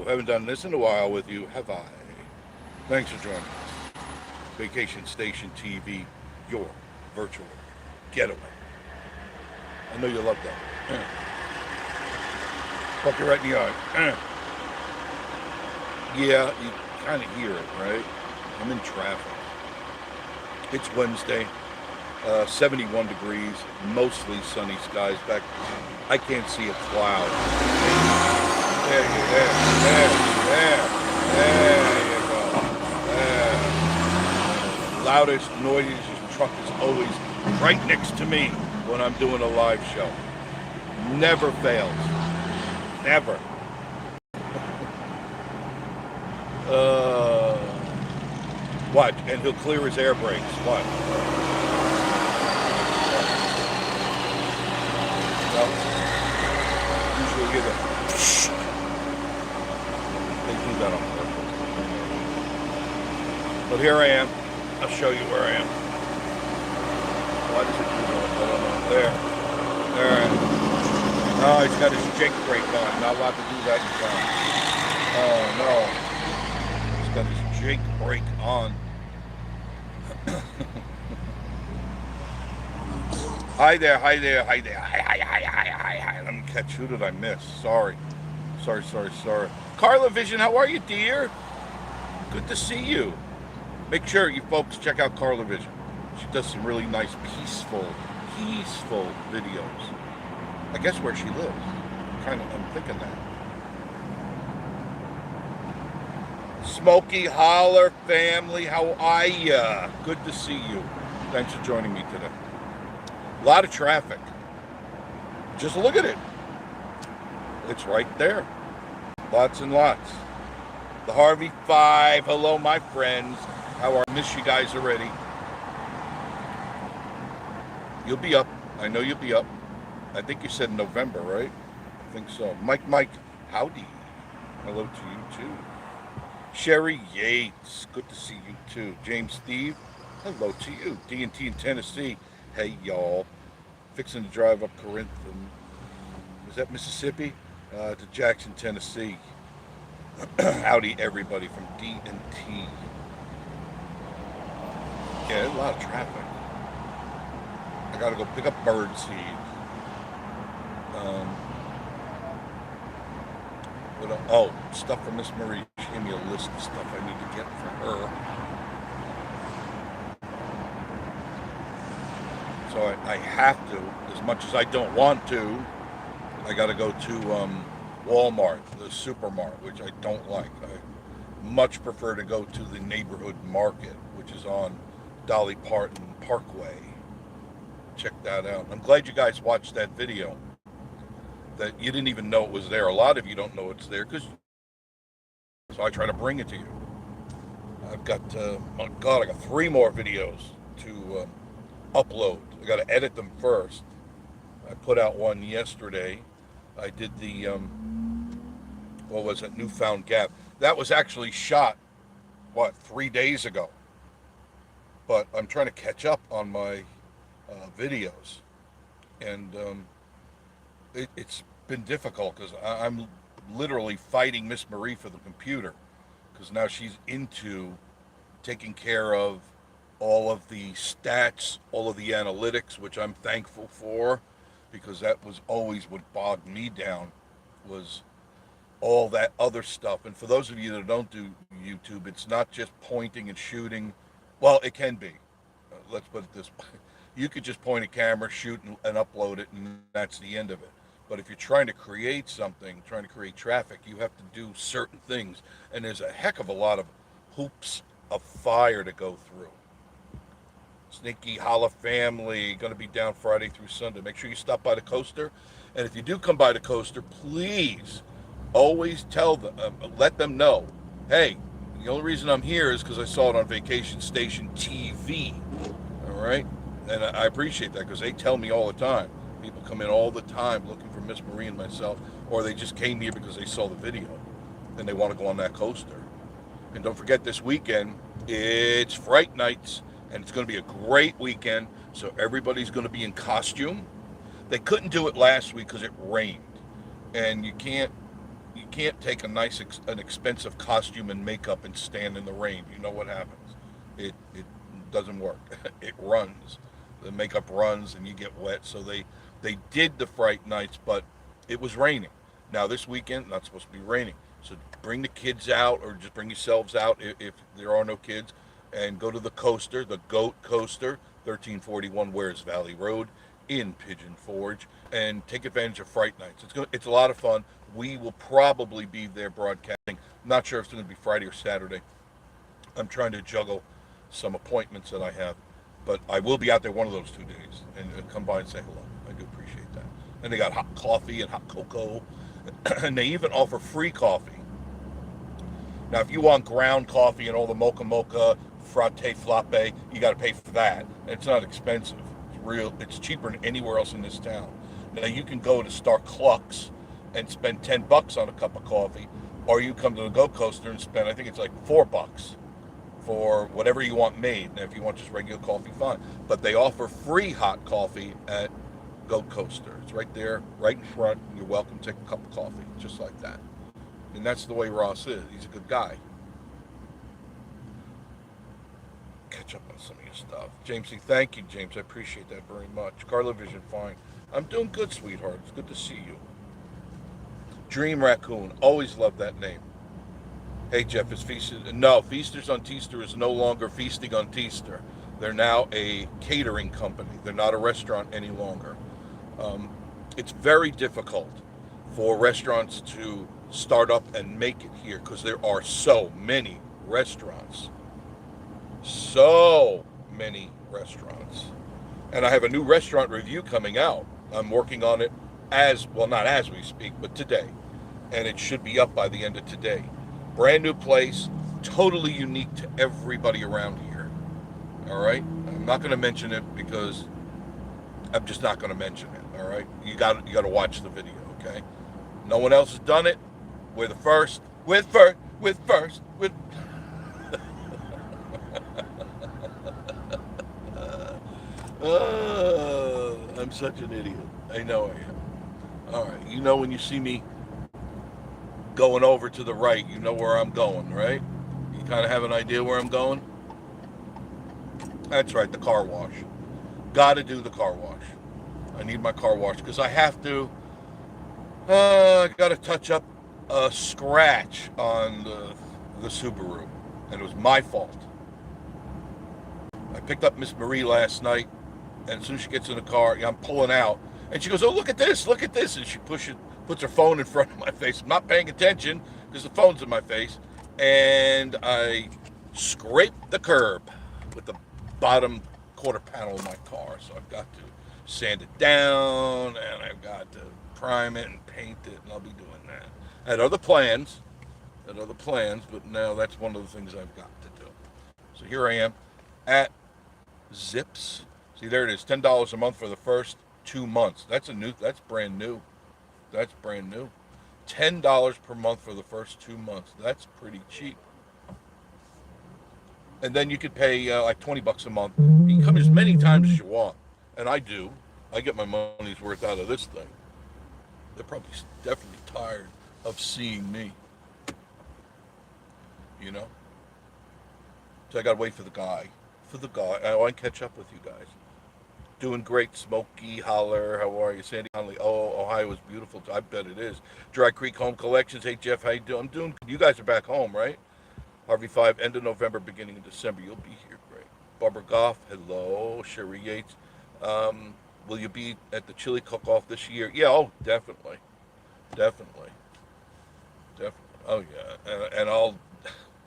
Haven't done this in a while with you, have I? Thanks for joining us. Vacation Station TV, your virtual getaway. I know you love that. Fuck you right in the eye. Yeah, you kind of hear it, right? I'm in traffic. It's Wednesday, 71 degrees, mostly sunny skies. Back, I can't see a cloud. There you go. There. Loudest, noisiest truck is always right next to me when I'm doing a live show. Never fails. Never. What? And he'll clear his air brakes. What? Well, usually get a. They do that on purpose. But here I am. I'll show you where I am. Why does it do that? I don't know. There. No, he's got his Jake brake on. Not allowed to do that in town. Oh no. He's got his Jake brake on. Hi there. Hi. Let me catch. Who did I miss? Sorry. Carla Vision, how are you, dear? Good to see you. Make sure you folks check out Carla Vision. She does some really nice, peaceful videos. I guess where she lives. I'm thinking that. Smoky Holler family, how are ya? Good to see you. Thanks for joining me today. A lot of traffic. Just look at it. It's right there. Lots and lots. The Harvey 5. Hello, my friends. How are you? Miss you guys already. You'll be up. I know you'll be up. I think you said November, right? I think so. Mike, howdy. Hello to you, too. Sherry Yates, good to see you, too. James Steve, hello to you. D&T in Tennessee, hey, y'all. Fixing to drive up Corinth. Is that Mississippi? To Jackson, Tennessee. Howdy, everybody from D&T. Yeah, there's a lot of traffic. I gotta go pick up birdseed. Stuff for Miss Marie. She gave me a list of stuff I need to get for her. So I have to, as much as I don't want to, I gotta go to Walmart, the supermarket, which I don't like. I much prefer to go to the neighborhood market, which is on Dolly Parton Parkway. Check that out. I'm glad you guys watched that video. That you didn't even know it was there. A lot of you don't know it's there, so I try to bring it to you. I've got, I got 3 more videos to upload. I got to edit them first. I put out one yesterday. I did the, what was it, Newfound Gap. That was actually shot, 3 days ago. But I'm trying to catch up on my videos. And it's been difficult because I'm literally fighting Miss Marie for the computer, because now she's into taking care of all of the stats, all of the analytics, which I'm thankful for, because that was always what bogged me down, was all that other stuff. And for those of you that don't do YouTube, it's not just pointing and shooting. Well, it can be. Let's put it this way. You could just point a camera, shoot, and upload it, and that's the end of it. But if you're trying to create something, trying to create traffic, you have to do certain things. And there's a heck of a lot of hoops of fire to go through. Sneaky Holla family, going to be down Friday through Sunday. Make sure you stop by the coaster. And if you do come by the coaster, please always tell them, let them know, hey, the only reason I'm here is because I saw it on Vacation Station TV. All right? And I appreciate that, because they tell me all the time. People come in all the time looking for Miss Marie and myself, or they just came here because they saw the video and they want to go on that coaster. And don't forget, this weekend, it's Fright Nights, and it's going to be a great weekend, so everybody's going to be in costume. They couldn't do it last week because it rained, and you can't you can't take an expensive costume and makeup and stand in the rain. You know what happens? It doesn't work. It runs. The makeup runs and you get wet. So they did the Fright Nights, but it was raining. Now this weekend, not supposed to be raining. So bring the kids out, or just bring yourselves out if there are no kids, and go to the coaster, the Goat Coaster, 1341 Wares Valley Road in Pigeon Forge, and take advantage of Fright Nights. It's a lot of fun. We will probably be there broadcasting. Not sure if it's going to be Friday or Saturday. I'm trying to juggle some appointments that I have, but I will be out there one of those 2 days, and come by and say hello. I do appreciate that. And they got hot coffee and hot cocoa, and they even offer free coffee. Now, if you want ground coffee and all the mocha, frappe, you got to pay for that. And it's not expensive. It's cheaper than anywhere else in this town. Now, you can go to Star Clucks and spend $10 on a cup of coffee, or you come to the Goat Coaster and spend, I think it's like $4 for whatever you want made. Now, if you want just regular coffee, fine. But they offer free hot coffee at Goat Coaster. It's right there, right in front. You're welcome to take a cup of coffee, just like that. And that's the way Ross is. He's a good guy. Catch up on some of your stuff. James C., thank you, James. I appreciate that very much. Carla Vision, fine. I'm doing good, sweetheart. It's good to see you. Dream Raccoon. Always love that name. Hey, Jeff, is Feasters? No, Feasters on Teaster is no longer Feasting on Teaster. They're now a catering company. They're not a restaurant any longer. It's very difficult for restaurants to start up and make it here because there are so many restaurants. So many restaurants. And I have a new restaurant review coming out. I'm working on it not as we speak, but today. And it should be up by the end of today. Brand new place, totally unique to everybody around here. All right? I'm not going to mention it because I'm just not going to mention it. All right? You got to watch the video, okay? No one else has done it. We're the first. With I'm such an idiot. I know I am. All right. You know when you see me going over to the right, you know where I'm going, right? You kind of have an idea where I'm going? That's right, the car wash. Got to do the car wash. I need my car wash because I have to. I got to touch up a scratch on the Subaru, and it was my fault. I picked up Miss Marie last night, and as soon as she gets in the car, I'm pulling out, and she goes, "Oh, look at this, and she puts her phone in front of my face. I'm not paying attention because the phone's in my face, and I scraped the curb with the bottom quarter panel of my car, so I've got to sand it down, and I've got to prime it and paint it, and I'll be doing that. I had other plans, but now that's one of the things I've got to do. So here I am at Zips. See, there it is, $10 a month for the first 2 months. That's brand new. That's brand new. $10 per month for the first 2 months. That's pretty cheap. And then you could pay like $20 a month. You can come as many times as you want, and I do. I get my money's worth out of this thing. They're probably definitely tired of seeing me, you know. So I gotta wait for the guy. I want to catch up with you guys. Doing great, Smokey Holler. How are you, Sandy Conley? Oh, Ohio is beautiful. I bet it is. Dry Creek Home Collections. Hey Jeff, how you doing? I'm doing good. You guys are back home, right? Harvey 5, end of November, beginning of December. You'll be here, great. Barbara Goff, hello. Sherry Yates. Will you be at the chili cook-off this year? Yeah, oh, definitely. Oh yeah, and I'll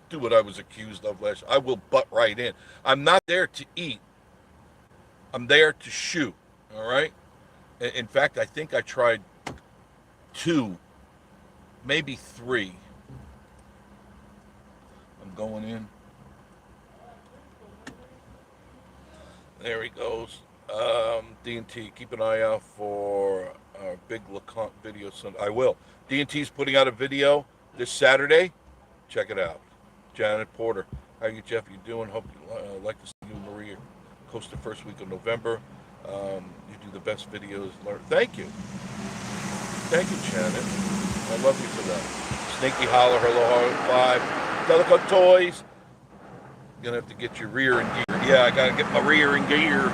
do what I was accused of last. I will butt right in. I'm not there to eat. I'm there to shoot. All right. In fact, I think I tried 2, maybe 3. I'm going in. There he goes. D&T, keep an eye out for our big LeConte video. I will. D&T's putting out a video this Saturday. Check it out. Janet Porter. How are you, Jeff? You doing? Hope you like to see you, Maria. Coast the first week of November. You do the best videos. Thank you. Thank you, Janet. I love you for that. Snaky Holler, Hello Heart 5. Delico Toys. Gonna have to get your rear in gear. Yeah, I gotta get my rear in gear.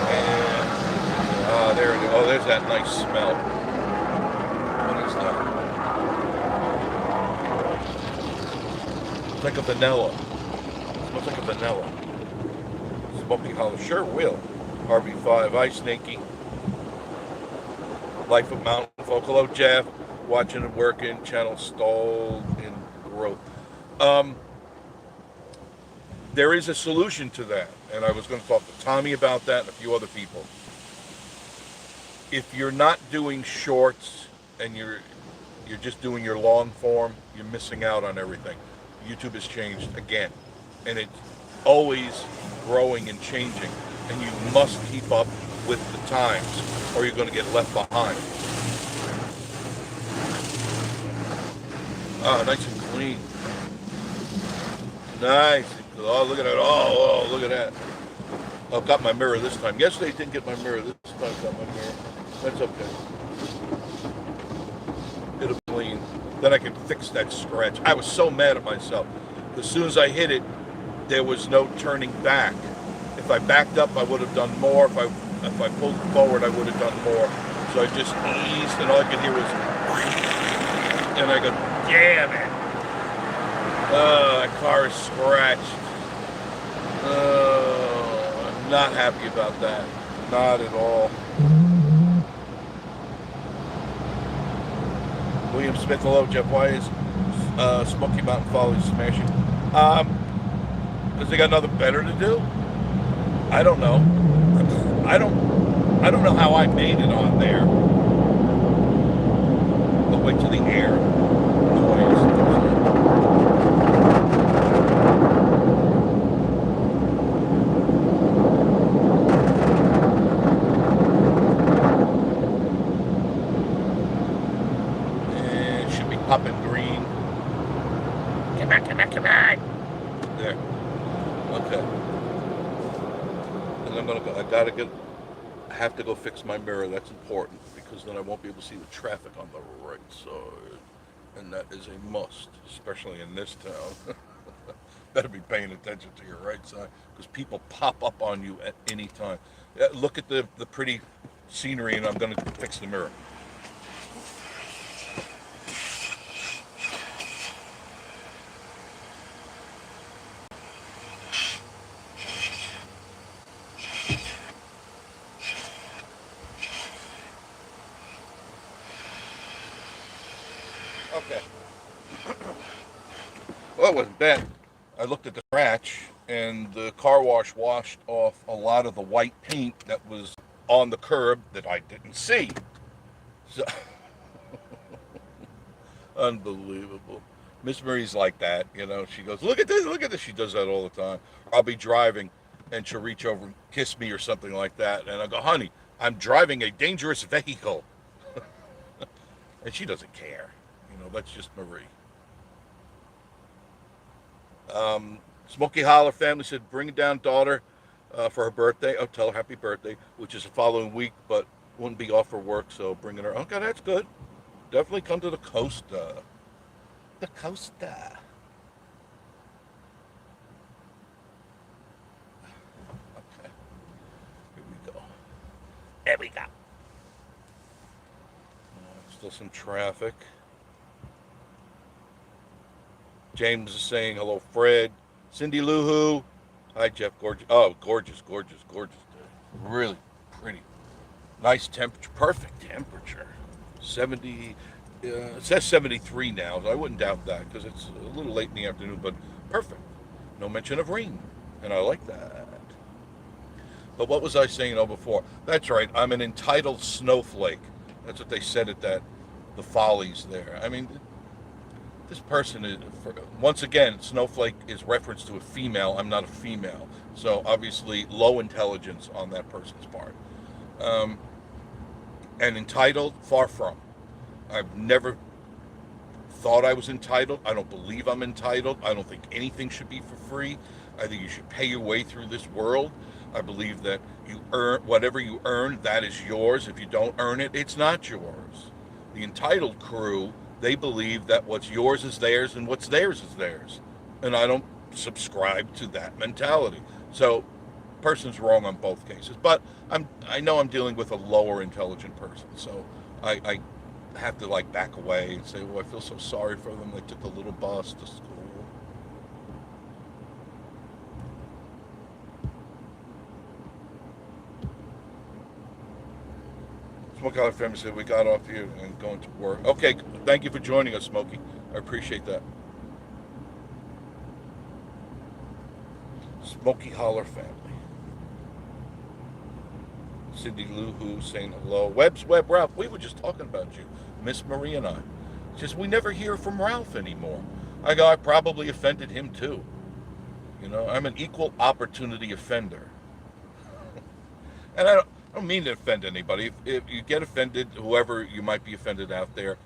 And there it is. Oh, there's that nice smell. What is that? It's like a vanilla. It smells like a vanilla. Smoky Hollow. Sure will. RB5. Hi, Snaky. Life of Mountain Folk. Hello, Jeff. Watching and working. Channel stalled in growth. There is a solution to that, and I was going to talk to Tommy about that and a few other people. If you're not doing shorts and you're just doing your long form, you're missing out on everything. YouTube has changed again, and it's always growing and changing, and you must keep up with the times, or you're going to get left behind. Ah, nice and clean. Nice. Oh, look at that. Oh, look at that. Oh, got my mirror this time. Yesterday didn't get my mirror. This time got my mirror. That's okay. It'll clean. Then I can fix that scratch. I was so mad at myself. As soon as I hit it, there was no turning back. If I backed up, I would have done more. If I pulled forward, I would have done more. So I just eased, and all I could hear was, and I go, damn it. That car is scratched. I'm not happy about that. Not at all. William Smith, hello, Jeff. Why is Smoky Mountain Follies smashing? Because they got nothing better to do. I don't know. I don't know how I made it on there. But wait to the air noise. Popping green. Come on. There. Okay. And I'm gonna go. I have to go fix my mirror. That's important because then I won't be able to see the traffic on the right side, and that is a must, especially in this town. Better be paying attention to your right side because people pop up on you at any time. Look at the pretty scenery, and I'm gonna fix the mirror. Okay. Well, it wasn't bad. I looked at the scratch, and the car wash washed off a lot of the white paint that was on the curb that I didn't see. So, unbelievable. Miss Marie's like that, you know. She goes, look at this. She does that all the time. I'll be driving, and she'll reach over and kiss me or something like that, and I go, honey, I'm driving a dangerous vehicle. And she doesn't care. You know, that's just Marie. Smoky Holler family said, bring down daughter for her birthday. Oh, tell her happy birthday, which is the following week, but wouldn't be off for work, so bringing her. Okay, that's good. Definitely come to the Costa. The Costa. Okay. Here we go. There we go. Still some traffic. James is saying hello, Fred. Cindy Lou Who. Hi, Jeff. Gorgeous. Oh, gorgeous day. Really pretty. Nice temperature. Perfect temperature. 70. It says 73 now, so I wouldn't doubt that because it's a little late in the afternoon, but perfect. No mention of rain, and I like that. But what was I saying before? That's right. I'm an entitled snowflake. That's what they said at the Follies there. I mean, this person is, once again, snowflake is reference to a female. I'm not a female. So obviously low intelligence on that person's part. And entitled, far from. I've never thought I was entitled. I don't believe I'm entitled. I don't think anything should be for free. I think you should pay your way through this world. I believe that you earn whatever you earn, that is yours. If you don't earn it, it's not yours. The entitled crew, they believe that what's yours is theirs and what's theirs is theirs. And I don't subscribe to that mentality. So, person's wrong on both cases. But I know I'm dealing with a lower intelligent person. So, I have to like back away and say, "Oh, I feel so sorry for them. They took a little bus to school." Smoke Out Family said we got off here and going to work. Okay, thank you for joining us, Smokey. I appreciate that. Smoky Holler family. Cindy Lou Who saying hello. Webb's Web Ralph, we were just talking about you, Miss Marie and I. Just we never hear from Ralph anymore. I go, I probably offended him too. You know, I'm an equal opportunity offender. And I don't mean to offend anybody. If you get offended, whoever you might be offended out there,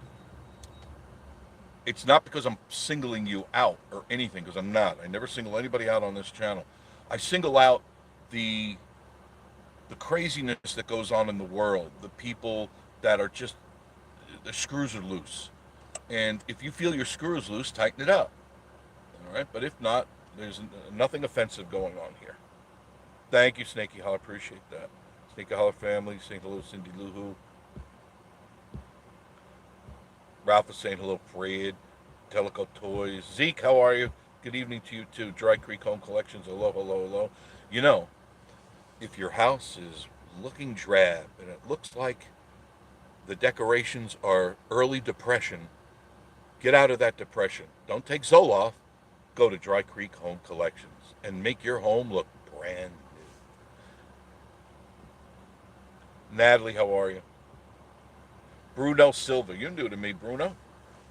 it's not because I'm singling you out or anything, because I'm not. I never single anybody out on this channel. I single out the the craziness that goes on in the world, the people that are just the screws are loose. And if you feel your screw is loose, tighten it up. All right, but if not, there's nothing offensive going on here. Thank you, Snaky Hollow. Appreciate that. Snaky Hollow family, saying hello, Cindy Lou Who. Ralph is saying hello, Fred. Teleco Toys. Zeke, how are you? Good evening to you too. Dry Creek Home Collections. Hello, hello, hello. You know, if your house is looking drab and it looks like the decorations are early depression, get out of that depression. Don't take Zoloft. Go to Dry Creek Home Collections and make your home look brand new. Natalie, how are you? Bruno Silva, you're new to me, Bruno.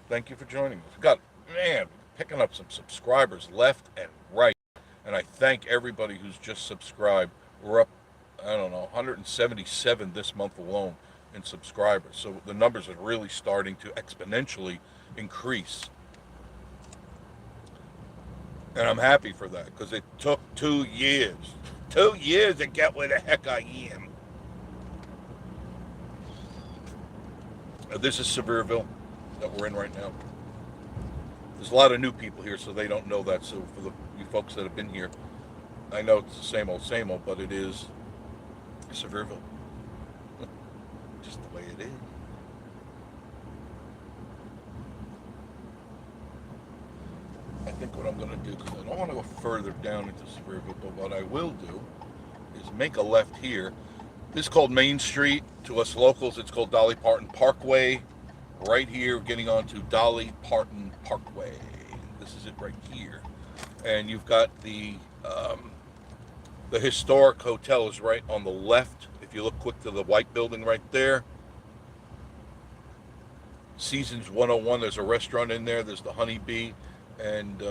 Thank you for joining us. Got, man, picking up some subscribers left and right. And I thank everybody who's just subscribed. We're up, I don't know, 177 this month alone in subscribers. So the numbers are really starting to exponentially increase. And I'm happy for that because it took 2 years. 2 years to get where the heck I am. This is Sevierville that we're in right now. There's a lot of new people here, so they don't know that. So for you folks that have been here, I know it's the same old, but it is Sevierville. Just the way it is. I think what I'm going to do, because I don't want to go further down into Sevierville, but what I will do is make a left here. This is called Main Street. To us locals, it's called Dolly Parton Parkway. Right here, getting onto Dolly Parton Parkway. This is it right here. And you've got the historic hotel is right on the left. If you look quick to the white building right there. Seasons 101, there's a restaurant in there. There's the Honey Bee. And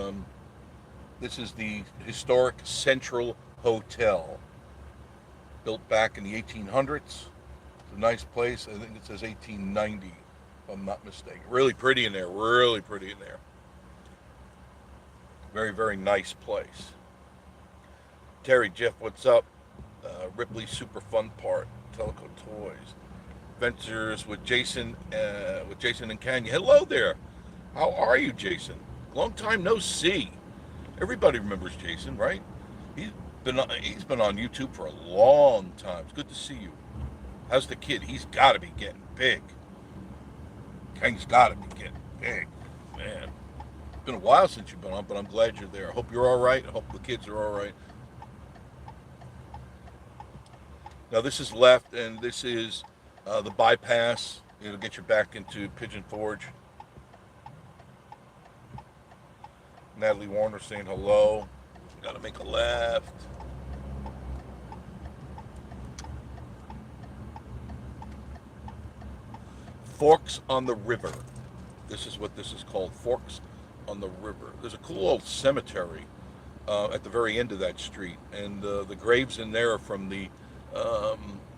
this is the historic Central Hotel. Built back in the 1800s. It's a nice place. I think it says 1890, if I'm not mistaken. Really pretty in there. Really pretty in there. Very, very nice place. Terry, Jeff, what's up? Ripley Super Fun Part, Teleco Toys. Ventures with Jason and Kenya. Hello there. How are you, Jason? Long time no see. Everybody remembers Jason, right? He's been on YouTube for a long time. It's good to see you. How's the kid? He's got to be getting big. Kang's got to be getting big, man. It's been a while since you've been on, but I'm glad you're there. I hope you're all right. I hope the kids are all right. Now this is left, and this is the bypass. It'll get you back into Pigeon Forge. Natalie Warner saying hello. Got to make a left. Forks on the River. This is what this is called, Forks on the River. There's a cool old cemetery at the very end of that street, and the graves in there are from the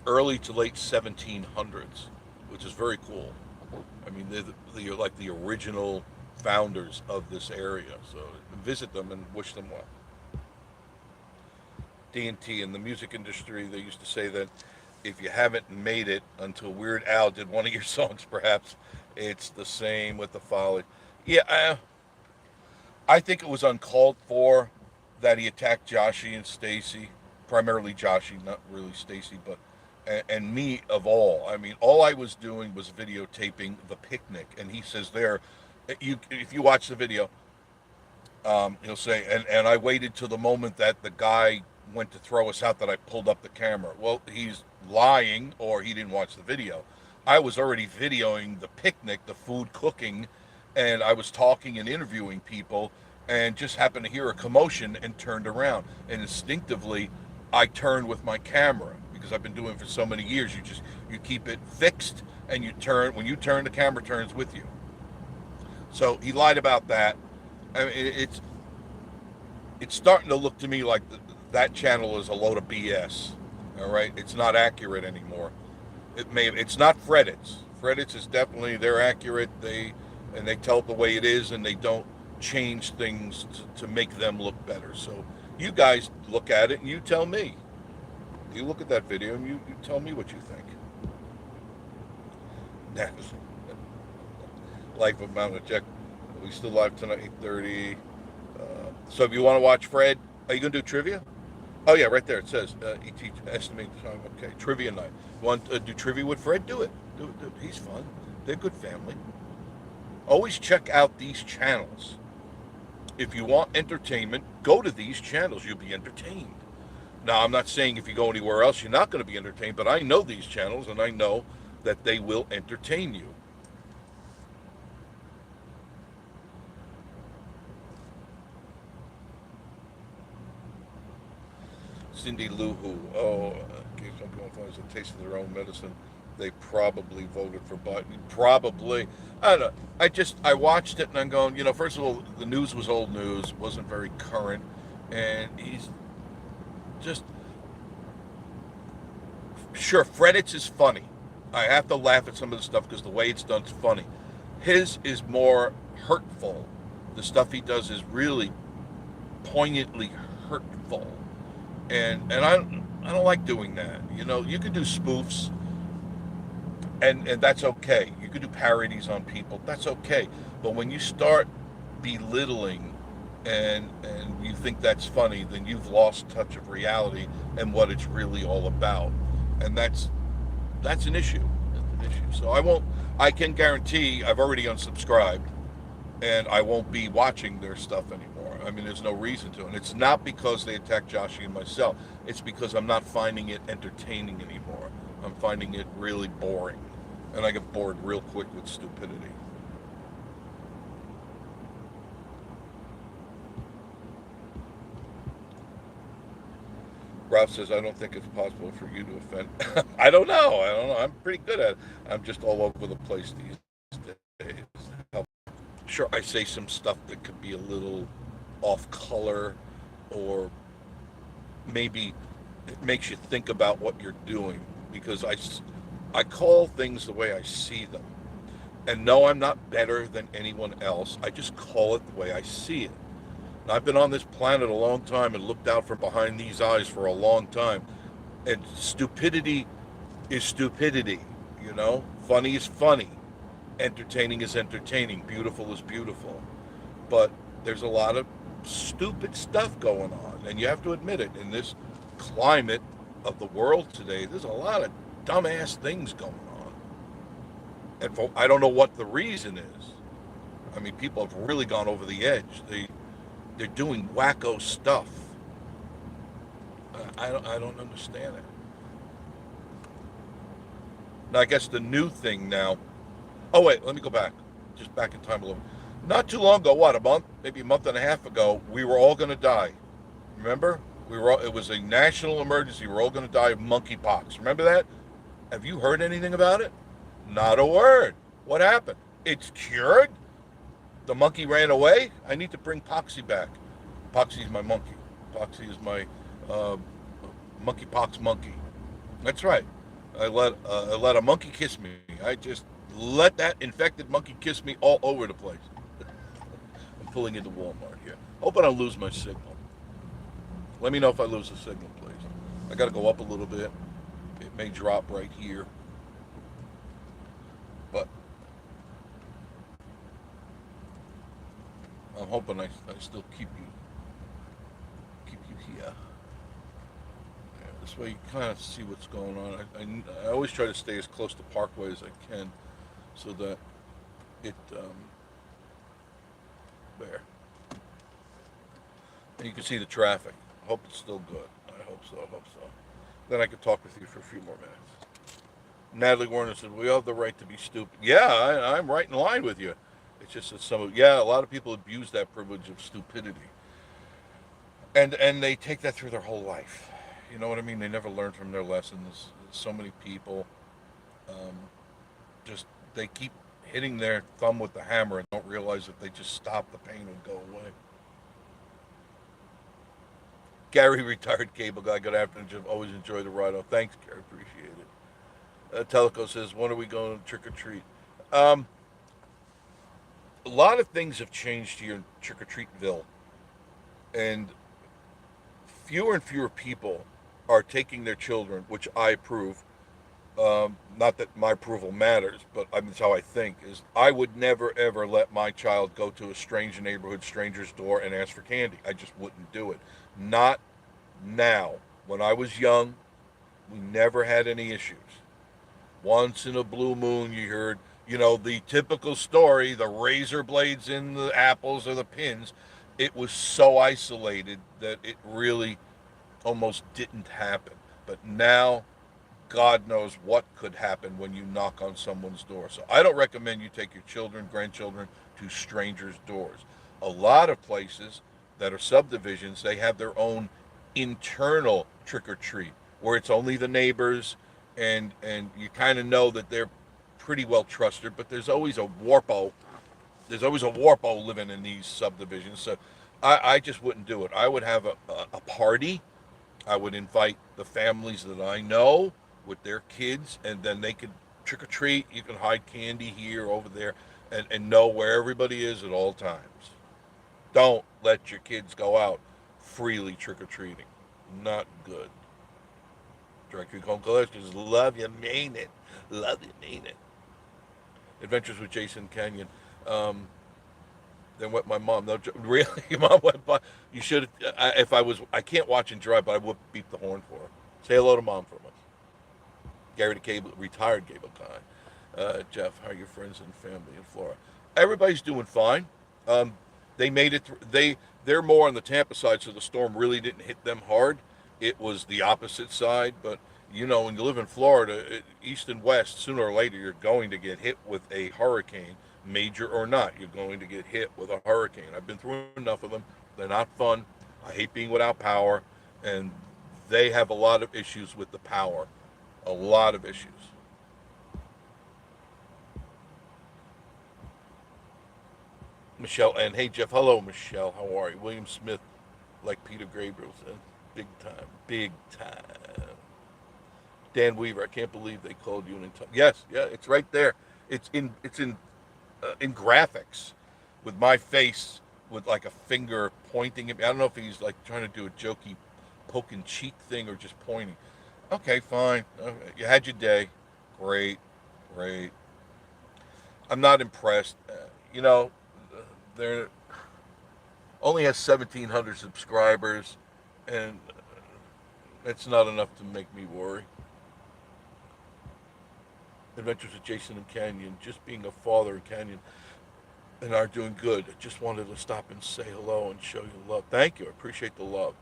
early to late 1700s, which is very cool. I mean, they're like the original founders of this area, so visit them and wish them well. D&T in the music industry, they used to say that if you haven't made it until Weird Al did one of your songs, perhaps it's the same with the folly. Yeah, I think it was uncalled for that he attacked Joshy and Stacy, primarily Joshy, not really Stacy, but and me of all. I mean, all I was doing was videotaping the picnic, and he says there, you if you watch the video, he'll say, and I waited till the moment that the guy went to throw us out that I pulled up the camera. Well, he's lying, or he didn't watch the video. I was already videoing the picnic, the food cooking, and I was talking and interviewing people, and just happened to hear a commotion and turned around. And instinctively, I turned with my camera because I've been doing it for so many years. You keep it fixed, and you turn. When you turn, the camera turns with you. So he lied about that. I mean, it's starting to look to me like that channel is a load of BS. All right, it's not accurate anymore. It's not Fredits. Fredits is definitely, they're accurate. They tell it the way it is, and they don't change things to make them look better. So you guys look at it and you tell me. You look at that video and you tell me what you think. Next, Life of Mountain Jack. We still live tonight, 8:30. So if you want to watch Fred, are you going to do trivia? Oh, yeah, right there. It says, estimate time. Okay, trivia night. You want to do trivia with Fred? Do it. Do it. He's fun. They're a good family. Always check out these channels. If you want entertainment, go to these channels. You'll be entertained. Now, I'm not saying if you go anywhere else, you're not going to be entertained, but I know these channels, and I know that they will entertain you. Cindy Lou Who, in case some people find a taste of their own medicine, they probably voted for Biden. Probably. I don't know. I watched it and I'm going, first of all, the news was old news, wasn't very current, and he's just, sure, Fredits is funny. I have to laugh at some of the stuff because the way it's done is funny. His is more hurtful. The stuff he does is really poignantly hurtful. And I don't like doing that. You can do spoofs, and that's okay. You can do parodies on people. That's okay. But when you start belittling and you think that's funny, then you've lost touch of reality and what it's really all about. And that's an issue. That's an issue. So I can guarantee I've already unsubscribed, and I won't be watching their stuff anymore. I mean, there's no reason to. And it's not because they attack Joshy and myself. It's because I'm not finding it entertaining anymore. I'm finding it really boring. And I get bored real quick with stupidity. Ralph says, I don't think it's possible for you to offend. I don't know. I'm pretty good at it. I'm just all over the place these days. Sure, I say some stuff that could be a little off color, or maybe it makes you think about what you're doing, because I call things the way I see them. And no, I'm not better than anyone else. I just call it the way I see it. And I've been on this planet a long time and looked out from behind these eyes for a long time. And stupidity is stupidity, Funny is funny. Entertaining is entertaining. Beautiful is beautiful. But there's a lot of stupid stuff going on, and you have to admit it. In this climate of the world today, there's a lot of dumbass things going on, and I don't know what the reason is. I mean, people have really gone over the edge. They're doing wacko stuff. I don't understand it. Now, I guess the new thing now. Oh wait, let me go back. Just back in time a little. Not too long ago, maybe a month and a half ago, we were all going to die. Remember? It was a national emergency. We're all going to die of monkeypox. Remember that? Have you heard anything about it? Not a word. What happened? It's cured? The monkey ran away? I need to bring Poxy back. Poxy's my monkey. Poxy is my monkeypox monkey. That's right. I let a monkey kiss me. I just let that infected monkey kiss me all over the place. I'm pulling into Walmart here. Hope I don't lose my signal. Let me know if I lose the signal, please. I got to go up a little bit. It may drop right here, but I'm hoping I still keep you here. Yeah, this way you kind of see what's going on. I always try to stay as close to Parkway as I can so that it there. And you can see the traffic. I hope it's still good. I hope so. I hope so. Then I could talk with you for a few more minutes. Natalie Warner said, "We all have the right to be stupid." Yeah, I'm right in line with you. It's just that a lot of people abuse that privilege of stupidity, and they take that through their whole life. You know what I mean? They never learn from their lessons. So many people um, just they keep hitting their thumb with the hammer and don't realize if they just stop, the pain would go away. Gary, retired cable guy. Good afternoon, Jim. Always enjoy the ride. Oh, thanks, Gary. Appreciate it. Teleco says, "When are we going trick or treat?" Um, a lot of things have changed here in Trick or Treatville, and fewer and fewer people are taking their children, which I approve. Not that my approval matters, but I mean, that's how I think. Is I would never ever let my child go to a strange neighborhood, stranger's door, and ask for candy. I just wouldn't do it. Not now. When I was young, we never had any issues. Once in a blue moon, you heard, the typical story, the razor blades in the apples or the pins. It was so isolated that it really almost didn't happen. But now, God knows what could happen when you knock on someone's door. So I don't recommend you take your children, grandchildren to strangers' doors. A lot of places that are subdivisions, they have their own internal trick or treat where it's only the neighbors and you kind of know that they're pretty well trusted, but there's always a warpo living in these subdivisions. So I just wouldn't do it. I would have a party. I would invite the families that I know with their kids, and then they could trick or treat. You can hide candy here, over there, and know where everybody is at all times. Don't let your kids go out freely trick or treating. Not good. Directory home collectors, love you, mean it. Love you, mean it. Adventures with Jason Canyon. Um, then went my mom. No, really, your mom went by. You should. If I was, I can't watch and drive, but I would beep the horn for her. Say hello to mom from us. Gary the cable, retired cable guy. Jeff, how are your friends and family in Florida? Everybody's doing fine. Um, they made it. They're more on the Tampa side, so the storm really didn't hit them hard. It was the opposite side, but when you live in Florida, east and west, sooner or later you're going to get hit with a hurricane, major or not. You're going to get hit with a hurricane. I've been through enough of them. They're not fun. I hate being without power, and they have a lot of issues with the power. A lot of issues. Michelle, and hey Jeff, hello Michelle, how are you? William Smith, like Peter Gabriel said, big time, big time. Dan Weaver, I can't believe they called you an yes, yeah, it's right there. It's in graphics, with my face with like a finger pointing at me. I don't know if he's like trying to do a jokey, poking cheek thing or just pointing. Okay, fine. Okay. You had your day. Great, great. I'm not impressed. You know, they're only has 1,700 subscribers, and it's not enough to make me worry. Adventures with Jason and Canyon, just being a father in Canyon, and are doing good. I just wanted to stop and say hello and show you love. Thank you. I appreciate the love.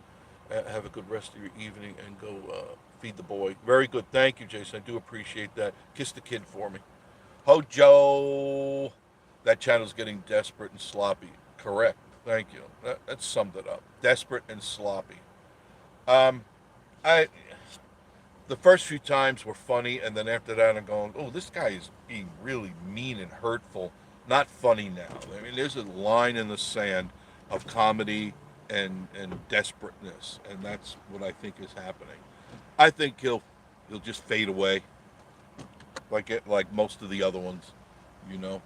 Have a good rest of your evening and go feed the boy. Very good. Thank you, Jason. I do appreciate that. Kiss the kid for me. Hojo. That channel's getting desperate and sloppy. Correct. Thank you. That summed it up. Desperate and sloppy. Um, I the first few times were funny, and then after that, I'm going, oh, this guy is being really mean and hurtful. Not funny now. I mean, there's a line in the sand of comedy and desperateness, and that's what I think is happening. I think he'll just fade away, like most of the other ones, you know.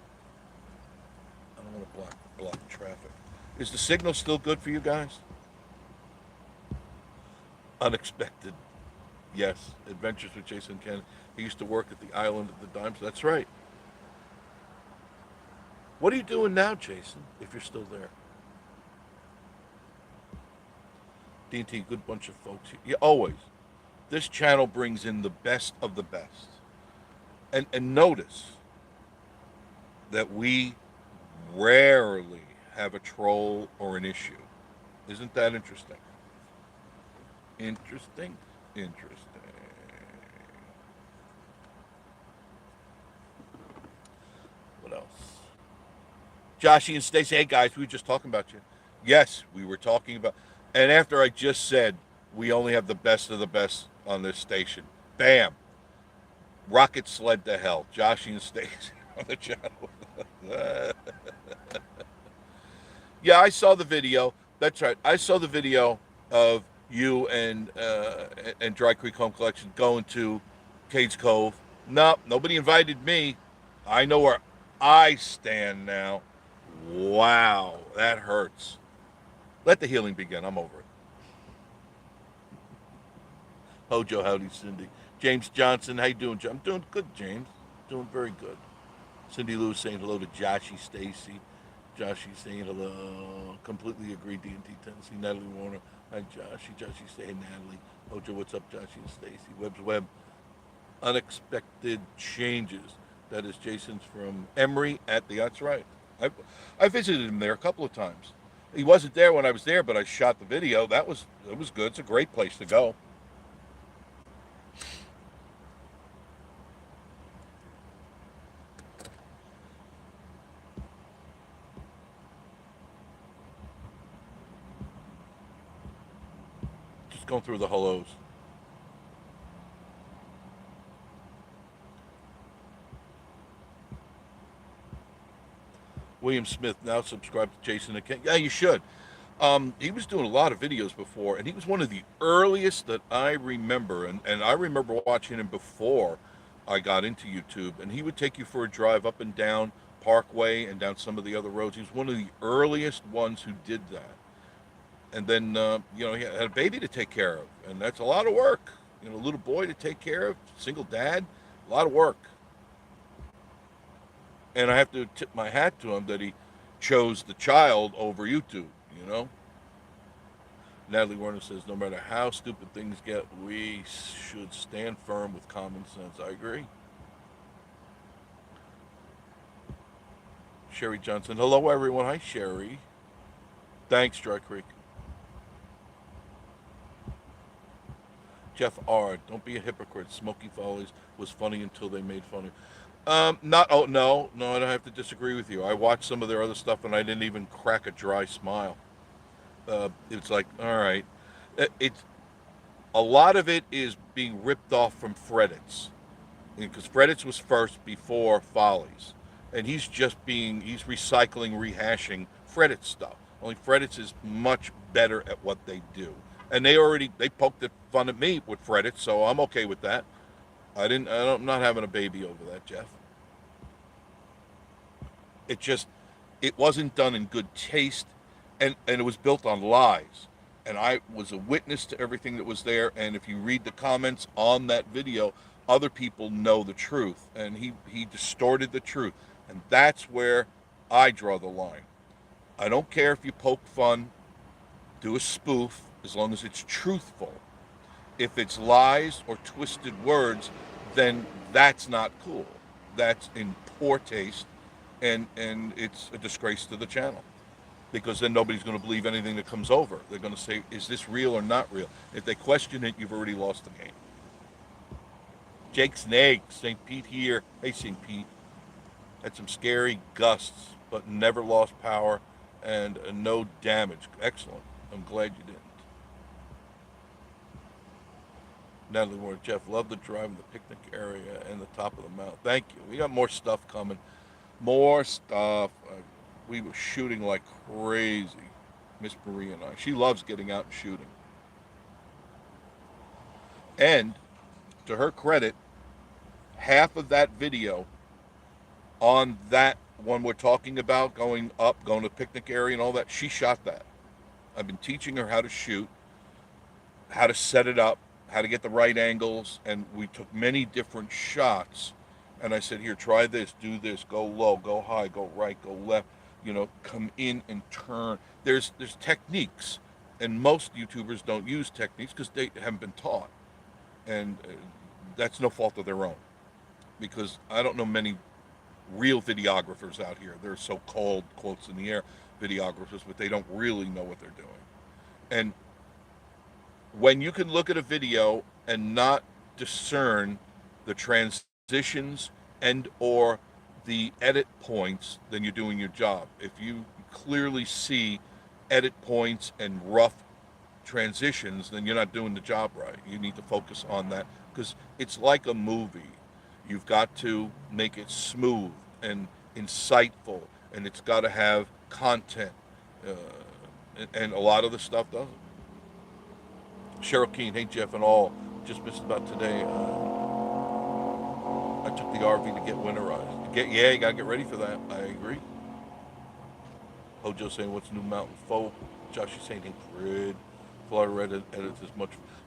I don't want to block traffic. Is the signal still good for you guys? Unexpected. Yes, Adventures with Jason Ken. He used to work at the Island of the Dimes. That's right. What are you doing now, Jason, if you're still there? D&T, good bunch of folks. Yeah, always. This channel brings in the best of the best. And notice that we rarely have a troll or an issue. Isn't that interesting? Interesting. Interesting. What else? Joshy and Stacy, hey guys, we were just talking about you. Yes, we were talking about. And after I just said we only have the best of the best on this station, bam, rocket sled to hell. Joshy and Stacy on the channel. Yeah, I saw the video. That's right. I saw the video of you and Dry Creek Home Collection going to Cades Cove. Nope, nobody invited me. I know where I stand now. Wow, that hurts. Let the healing begin. I'm over it. Hojo, howdy, Cindy. James Johnson, how you doing? I'm doing good, James. Doing very good. Cindy Lou saying hello to Joshy Stacy. Joshy saying hello. Completely agree. D&T Tennessee. Natalie Warner. Hi, Joshy. Joshy saying Natalie. Hojo, what's up, Joshy and Stacy? Webb's Web. Unexpected changes. That is Jason's from Emory at the. That's right. I visited him there a couple of times. He wasn't there when I was there, but I shot the video. It was good. It's a great place to go. Just going through the hellos. William Smith now subscribe to Jason again. Yeah, you should. He was doing a lot of videos before, and he was one of the earliest that I remember. And I remember watching him before I got into YouTube. And he would take you for a drive up and down Parkway and down some of the other roads. He was one of the earliest ones who did that. And then, he had a baby to take care of, and that's a lot of work. A little boy to take care of, single dad, a lot of work. And I have to tip my hat to him that he chose the child over YouTube, you know? Natalie Warner says, no matter how stupid things get, we should stand firm with common sense. I agree. Sherry Johnson. Hello, everyone. Hi, Sherry. Thanks, Dry Creek. Jeff R. Don't be a hypocrite. Smoky Follies was funny until they made funny. Not. Oh no, no. I don't have to disagree with you. I watched some of their other stuff and I didn't even crack a dry smile. It's like, all right, it's a lot of it is being ripped off from Freddits, because Freddits was first before Follies, and he's recycling, rehashing Freddits stuff. Only Freddits is much better at what they do, and they poked fun at me with Freddits, so I'm okay with that. I'm not having a baby over that, Jeff. It wasn't done in good taste, and it was built on lies. And I was a witness to everything that was there. And if you read the comments on that video, other people know the truth, and he distorted the truth, and that's where I draw the line. I don't care if you poke fun, do a spoof, as long as it's truthful. If it's lies or twisted words, then that's not cool. That's in poor taste, and it's a disgrace to the channel, because then nobody's going to believe anything that comes over. They're going to say, is this real or not real? If they question it, you've already lost the game. Jake Snake, St. Pete here. Hey, St. Pete. Had some scary gusts, but never lost power and no damage. Excellent. I'm glad you didn't. Natalie Moore, Jeff, love the drive in the picnic area and the top of the mountain. Thank you. We got more stuff coming. More stuff. We were shooting like crazy, Miss Marie and I. She loves getting out and shooting. And to her credit, half of that video on that one we're talking about, going up, going to the picnic area and all that, she shot that. I've been teaching her how to shoot, how to set it up, how to get the right angles, and we took many different shots. And I said, here, try this, do this, go low, go high, go right, go left, come in and turn. There's techniques, and most YouTubers don't use techniques because they haven't been taught, and that's no fault of their own. Because I don't know many real videographers out here. They're so-called quotes in the air videographers, but they don't really know what they're doing. And when you can look at a video and not discern the transitions and or the edit points, then you're doing your job. If you clearly see edit points and rough transitions, then you're not doing the job right. You need to focus on that because it's like a movie. You've got to make it smooth and insightful, and it's got to have content. Uh, and a lot of the stuff doesn't. Cheryl Keene, hey Jeff and all, just missed about today. I took the RV to get winterized. Yeah, you gotta get ready for that. I agree. Hojo saying, what's new mountain folk? Josh is saying, grid. Florida Red edits is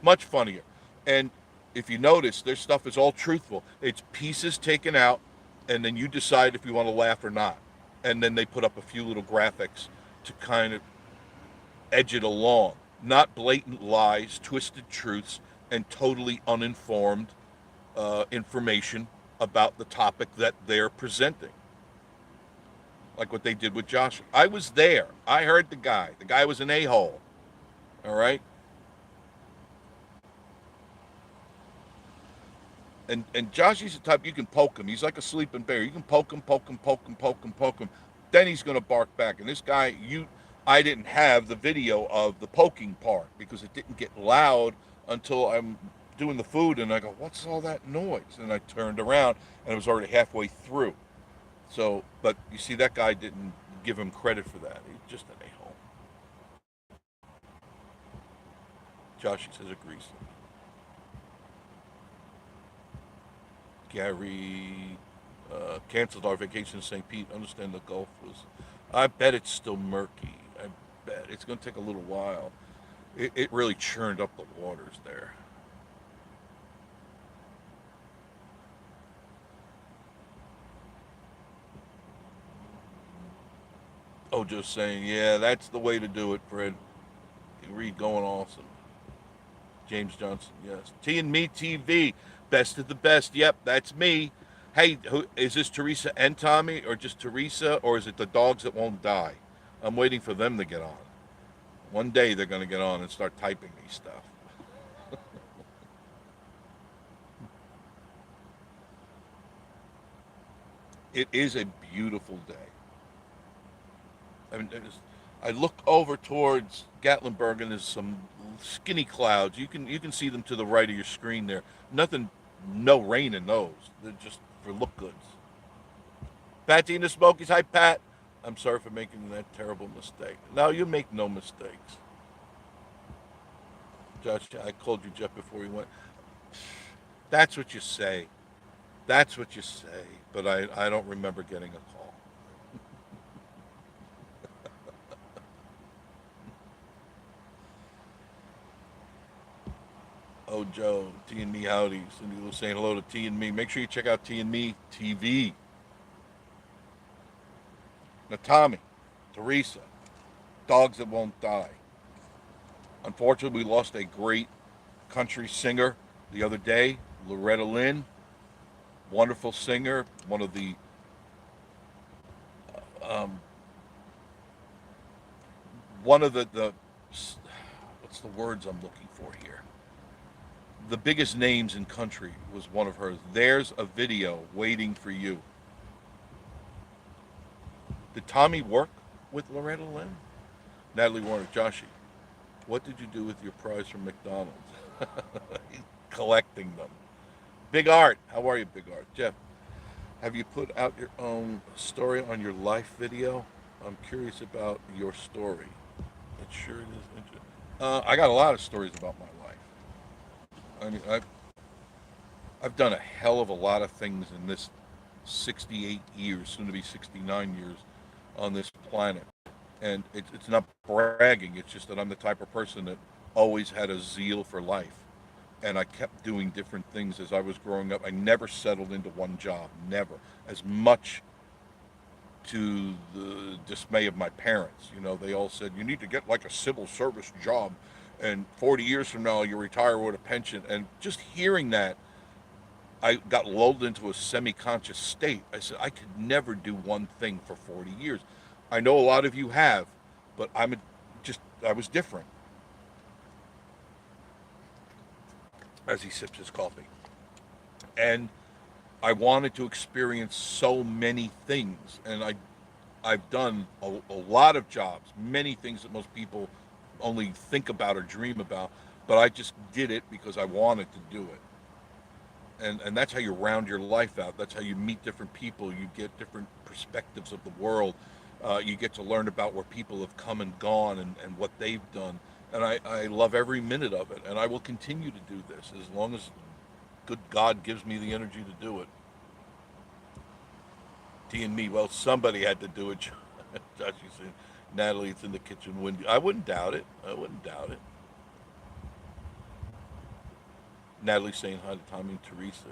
much funnier. And if you notice, their stuff is all truthful. It's pieces taken out, and then you decide if you want to laugh or not. And then they put up a few little graphics to kind of edge it along. Not blatant lies, twisted truths, and totally uninformed information about the topic that they're presenting. Like what they did with Josh. I was there. I heard the guy. The guy was an a-hole. All right? And Joshy's the type you can poke him. He's like a sleeping bear. You can poke him. Then he's going to bark back. And this guy, I didn't have the video of the poking part because it didn't get loud until I'm doing the food, and I go, what's all that noise? And I turned around, and it was already halfway through. So, but you see, that guy didn't give him credit for that. He's just an a-hole. Joshy says agrees. Gary canceled our vacation to St. Pete. Understand the Gulf was, I bet it's still murky. I bet it's going to take a little while. It really churned up the waters there. Oh, just saying, yeah, that's the way to do it, Fred. Reed going awesome. James Johnson, yes. T and Me TV, best of the best. Yep, that's me. Hey, is this Teresa and Tommy, or just Teresa, or is it the dogs that won't die? I'm waiting for them to get on. One day they're going to get on and start typing me stuff. It is a beautiful day. I mean, I look over towards Gatlinburg, and there's some skinny clouds. You can see them to the right of your screen there. Nothing, no rain in those. They're just for look goods. Patty and the Smokies. Hi, Pat. I'm sorry for making that terrible mistake. No, you make no mistakes. Josh, I called you Jeff before we went. That's what you say. That's what you say. But I don't remember getting a call. Oh, Joe, T and Me howdy. Cindy was saying hello to T and Me. Make sure you check out T and Me TV. Now, Tommy, Teresa, dogs that won't die. Unfortunately, we lost a great country singer the other day, Loretta Lynn. Wonderful singer, one of the um, what's the words I'm looking for here? The biggest names in country was one of hers. There's a video waiting for you. Did Tommy work with Loretta Lynn? Natalie Warner, Joshy, what did you do with your prize from McDonald's? Collecting them. Big Art, how are you, Big Art? Jeff, have you put out your own story on your life video? I'm curious about your story. It sure is interesting. I got a lot of stories about my life. I mean, I've done a hell of a lot of things in this 68 years, soon to be 69 years on this planet. And it's not bragging, it's just that I'm the type of person that always had a zeal for life. and I kept doing different things as I was growing up. I never settled into one job, never. As much to the dismay of my parents. You know, they all said, you need to get like a civil service job, and 40 years from now, you retire with a pension. And just hearing that, I got lulled into a semi conscious state. I said, I could never do one thing for 40 years. I know a lot of you have, but I was different as he sips his coffee. And I wanted to experience so many things. And I've done a lot of jobs, many things that most people only think about or dream about, but I just did it because I wanted to do it. And that's how you round your life out. That's how you meet different people. You get different perspectives of the world. You get to learn about where people have come and gone, and what they've done. And I love every minute of it. And I will continue to do this as long as good God gives me the energy to do it. T and me, well, somebody had to do it. Josh, you said, Natalie, it's in the kitchen window. I wouldn't doubt it. I wouldn't doubt it. Natalie saying hi to Tommy and Teresa.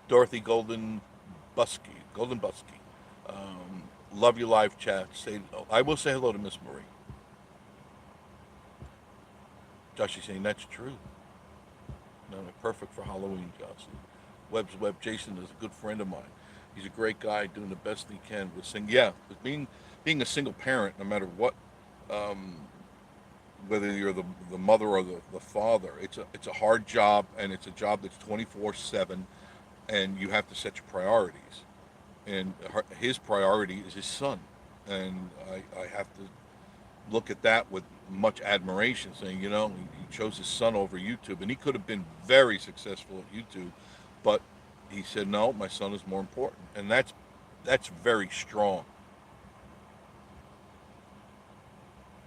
Dorothy Golden Busky. Love your live chat. I will say hello to Miss Marie. Josh, saying that's true. No, perfect for Halloween, Josh. Webb's Webb. Jason is a good friend of mine. He's a great guy doing the best he can with sing. Yeah, but being a single parent, no matter what, um, whether you're the mother or the father, it's a hard job, and it's a job that's 24/7, and you have to set your priorities. And his priority is his son, and I have to look at that with much admiration, saying, he chose his son over YouTube, and he could have been very successful at YouTube, but he said, no, my son is more important, and that's very strong.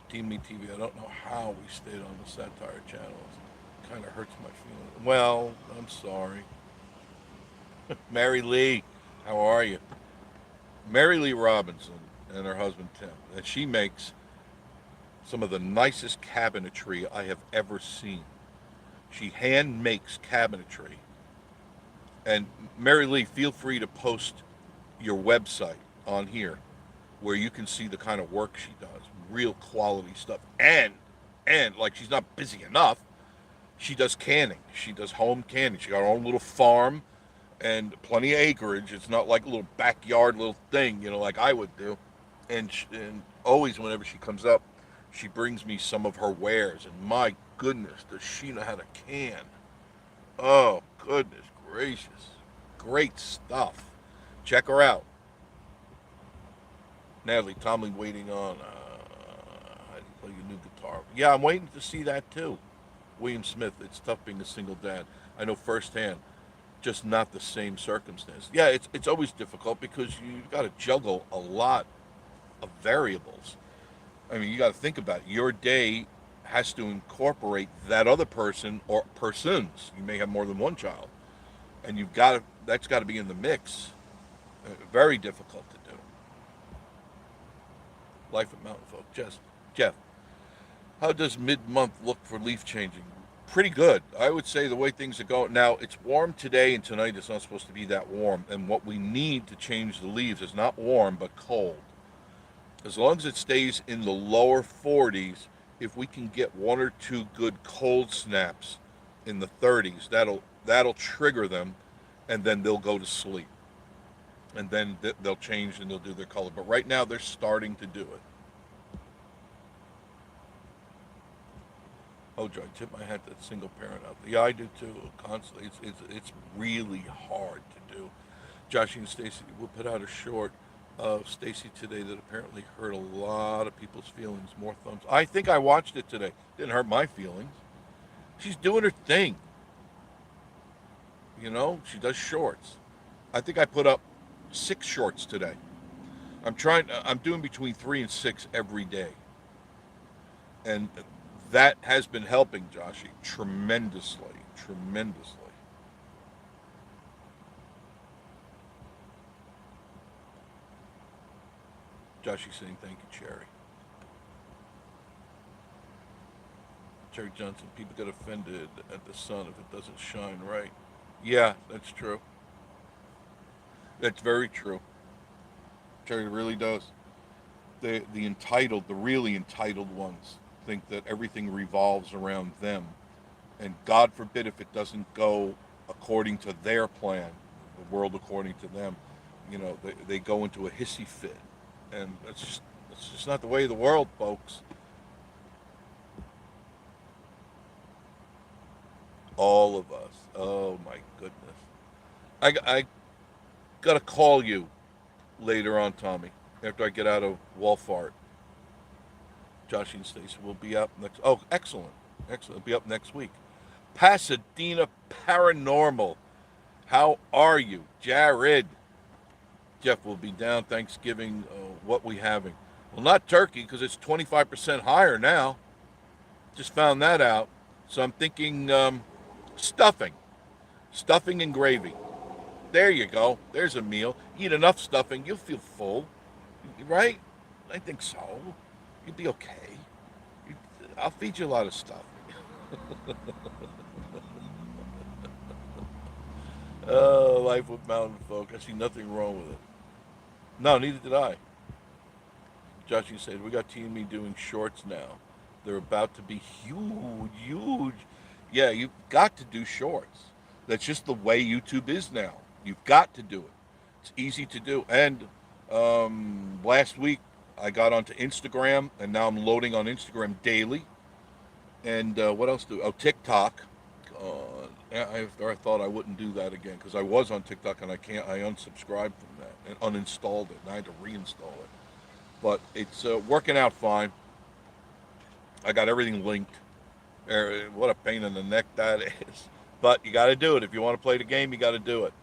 Team Me TV, I don't know how we stayed on the satire channels. Kind of hurts my feelings. Well, I'm sorry. Mary Lee, how are you? Mary Lee Robinson and her husband Tim, and she makes some of the nicest cabinetry I have ever seen. She hand makes cabinetry. And Mary Lee, feel free to post your website on here where you can see the kind of work she does. Real quality stuff. And like she's not busy enough, she does canning. She does home canning. She got her own little farm and plenty of acreage. It's not like a little backyard little thing, like I would do. And always whenever she comes up, she brings me some of her wares. And my goodness, does she know how to can? Oh, goodness gracious. Great stuff. Check her out. Natalie, Tomley waiting on, how do you play your new guitar? Yeah, I'm waiting to see that too. William Smith, it's tough being a single dad. I know firsthand, just not the same circumstance. Yeah, it's always difficult because you've got to juggle a lot of variables. I mean, you got to think about it. Your day has to incorporate that other person or persons. You may have more than one child, and that's got to be in the mix. Very difficult to do. Life at Mountain Folk. Jeff, how does mid-month look for leaf changing? Pretty good. I would say the way things are going now, it's warm today and tonight. It's not supposed to be that warm, and what we need to change the leaves is not warm but cold. As long as it stays in the lower 40s, if we can get one or two good cold snaps in the 30s, that'll trigger them, and then they'll go to sleep, and then they'll change and they'll do their color. But right now they're starting to do it. Oh, Joe, I tip my hat to that single parent out there. Yeah, I do too. Constantly, it's really hard to do. Josh and Stacy will put out a short of Stacy today that apparently hurt a lot of people's feelings. More thumbs. I think I watched it today. Didn't hurt my feelings. She's doing her thing. She does shorts. I think I put up 6 shorts today. I'm doing between 3 and 6 every day. And that has been helping Joshy tremendously. Joshy saying thank you, Cherry. Jerry Johnson, people get offended at the sun if it doesn't shine right. Yeah, that's true. That's very true. Jerry really does. The entitled, the really entitled ones, think that everything revolves around them, and God forbid if it doesn't go according to their plan, the world according to them. They go into a hissy fit, and that's just not the way of the world, folks. All of us. Oh my goodness. I gotta call you later on, Tommy. After I get out of Walfart, Josh and Stacy will be up next. Oh, excellent, excellent. Be up next week. Pasadena Paranormal. How are you, Jared? Jeff will be down Thanksgiving. What we having? Well, not turkey because it's 25% higher now. Just found that out. So I'm thinking stuffing, stuffing and gravy. There you go. There's a meal. Eat enough stuffing, you'll feel full, right? I think so. You'll be okay. I'll feed you a lot of stuff. Oh, life with mountain folk. I see nothing wrong with it. No, neither did I. Joshie said, we got T and me doing shorts now. They're about to be huge, huge. Yeah, you've got to do shorts. That's just the way YouTube is now. You've got to do it. It's easy to do. And last week, I got onto Instagram, and now I'm loading on Instagram daily. And what else do? Oh, TikTok. I thought I wouldn't do that again because I was on TikTok and I can't. I unsubscribed from that and uninstalled it, and I had to reinstall it. But it's working out fine. I got everything linked. What a pain in the neck that is. But you got to do it. If you want to play the game, you got to do it.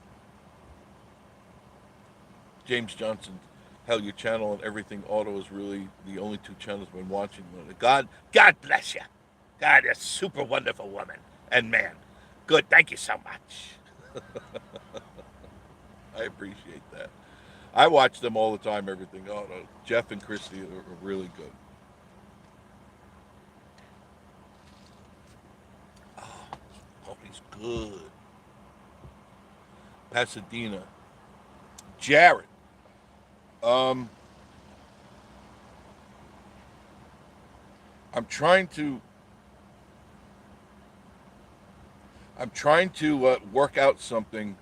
James Johnson, hell, your channel and everything auto is really the only two channels I've been watching. God bless you. God, you're a super wonderful woman and man. Good. Thank you so much. I appreciate that. I watch them all the time, everything. Oh, no. Jeff and Christy are really good. Oh, coffee's good. Pasadena. Jared. I'm trying to work out something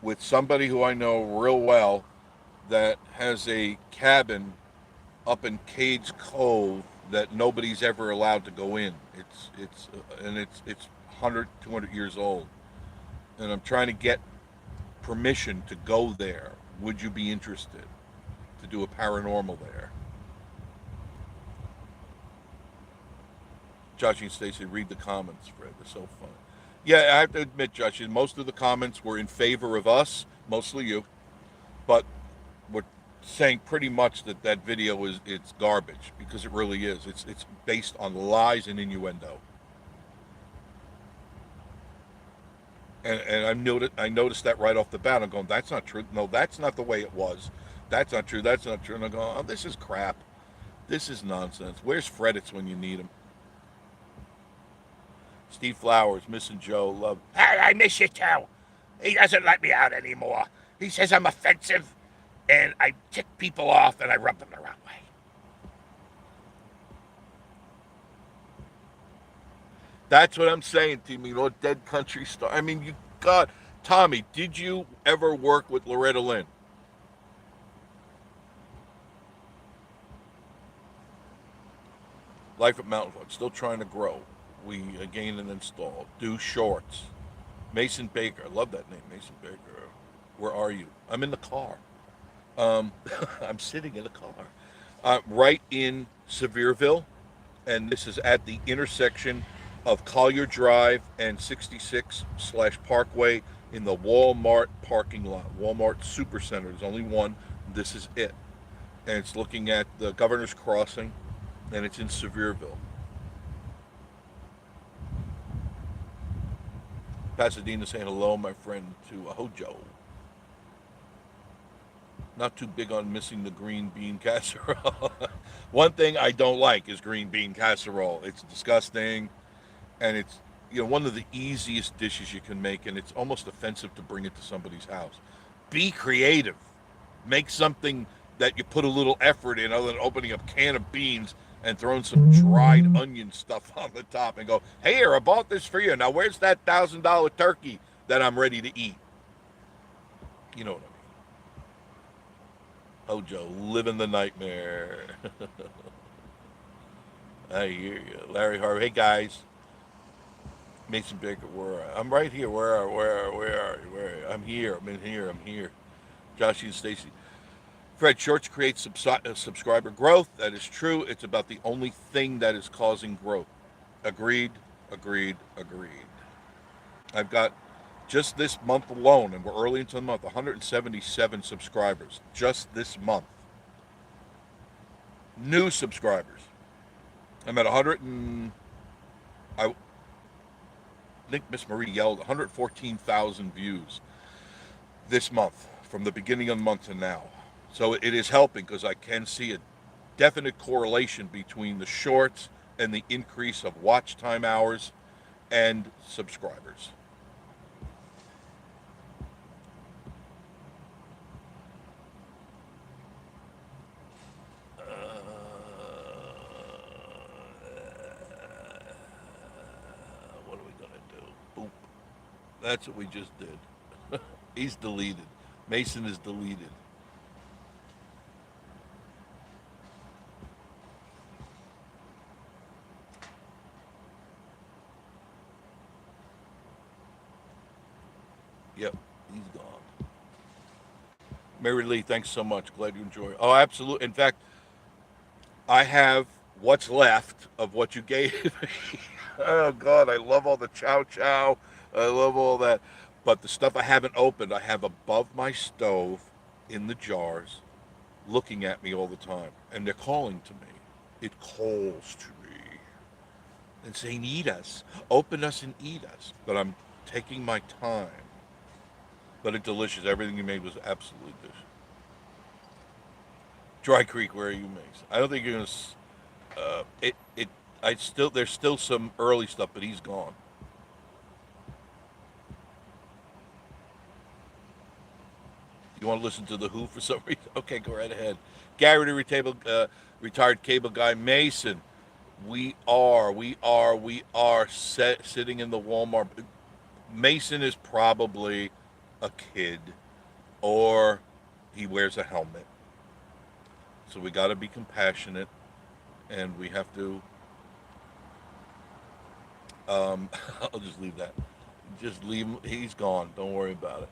with somebody who I know real well that has a cabin up in Cades Cove that nobody's ever allowed to go in. It's 100, 200 years old, and I'm trying to get permission to go there. Would you be interested to do a paranormal there? Josh and Stacy, read the comments, Fred. They're so fun. Yeah, I have to admit, Josh, most of the comments were in favor of us, mostly you, but we're saying pretty much that that video is it's garbage because it really is. It's based on lies and innuendo. And I noticed that right off the bat. I'm going, that's not true. No, that's not the way it was. That's not true. That's not true. And I'm going, oh, this is crap. This is nonsense. Where's Freditz when you need him? Steve Flowers, missing Joe, love. Hey, I miss you too. He doesn't let me out anymore. He says I'm offensive, and I tick people off, and I rub them the wrong way. That's what I'm saying to me, Lord Dead Country Star. I mean, you God, Tommy, did you ever work with Loretta Lynn? Life at Mountain View, still trying to grow. We gain and install. Do shorts. Mason Baker, I love that name, Mason Baker. Where are you? I'm in the car. I'm sitting in the car. Right in Sevierville, and this is at the intersection of Collier Drive and 66/Parkway in the Walmart parking lot. Walmart Supercenter. There's only one. This is it. And it's looking at the Governor's Crossing, and it's in Sevierville. Pasadena saying hello, my friend, to Hojo. Not too big on missing the green bean casserole. One thing I don't like is green bean casserole. It's disgusting. and it's, you know, one of the easiest dishes you can make, and it's almost offensive to bring it to somebody's house. Be creative. Make something that you put a little effort in, other than opening a can of beans and throwing some dried onion stuff on the top and go, "Hey, here, I bought this for you. Now, where's that $1,000 turkey that I'm ready to eat?" You know what I mean? Hojo, living the nightmare. I hear you. Larry Harvey. Hey, guys. Mason Baker, where I'm right here. Where are you? I'm here. I'm in here. I'm here. Josh and Stacy. Fred Shorts creates subscriber growth. That is true. It's about the only thing that is causing growth. Agreed. Agreed. Agreed. I've got just this month alone, and we're early into the month, 177 subscribers just this month. New subscribers. I'm at 100 and I think Miss Marie yelled 114,000 views this month from the beginning of the month to now. So it is helping because I can see a definite correlation between the shorts and the increase of watch time hours and subscribers. What are we going to do? Boop. That's what we just did. He's deleted. Mason is deleted. Yep, he's gone. Mary Lee, thanks so much. Glad you enjoy. Oh, absolutely. In fact, I have what's left of what you gave me. Oh God, I love all the chow chow. I love all that. But the stuff I haven't opened, I have above my stove in the jars, looking at me all the time, and they're calling to me. It calls to me and saying, "Eat us, open us, and eat us." But I'm taking my time. But it's delicious. Everything you made was absolutely delicious. Dry Creek, where are you, Mace? I don't think you're gonna. It. It. I still. There's still some early stuff, but he's gone. You want to listen to the Who for some reason? Okay, go right ahead. Gary, the retired cable guy. Mason, we are sitting in the Walmart. Mason is probably a kid, or he wears a helmet. So we got to be compassionate, and we have to. I'll just leave that. Just leave him. He's gone. Don't worry about it.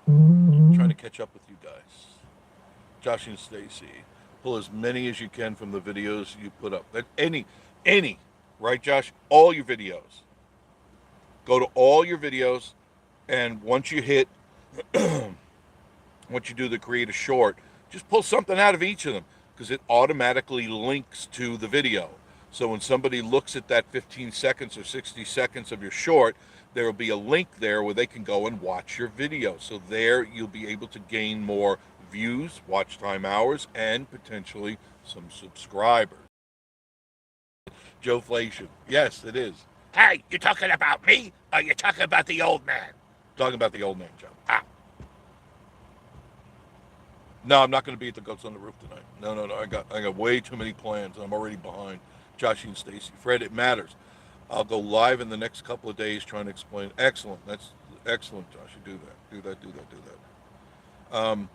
I'm trying to catch up with you guys. Josh and Stacy, pull as many as you can from the videos you put up. Any, right, Josh? All your videos. Go to all your videos, and once you do the create a short, just pull something out of each of them because it automatically links to the video. So when somebody looks at that 15 seconds or 60 seconds of your short, there will be a link there where they can go and watch your video. So there you'll be able to gain more views, watch time hours, and potentially some subscribers. Joe Flation. Yes, it is. Hey, you talking about me or you talking about the old man? Talking about the old man, Joe. Ah. No, I'm not going to be at the Ghosts on the Roof tonight. No, no, no. I got way too many plans. I'm already behind. Josh and Stacy. Fred, it matters. I'll go live in the next couple of days trying to explain. Excellent. That's excellent, Josh. You do that. Do that. Do that. Do that.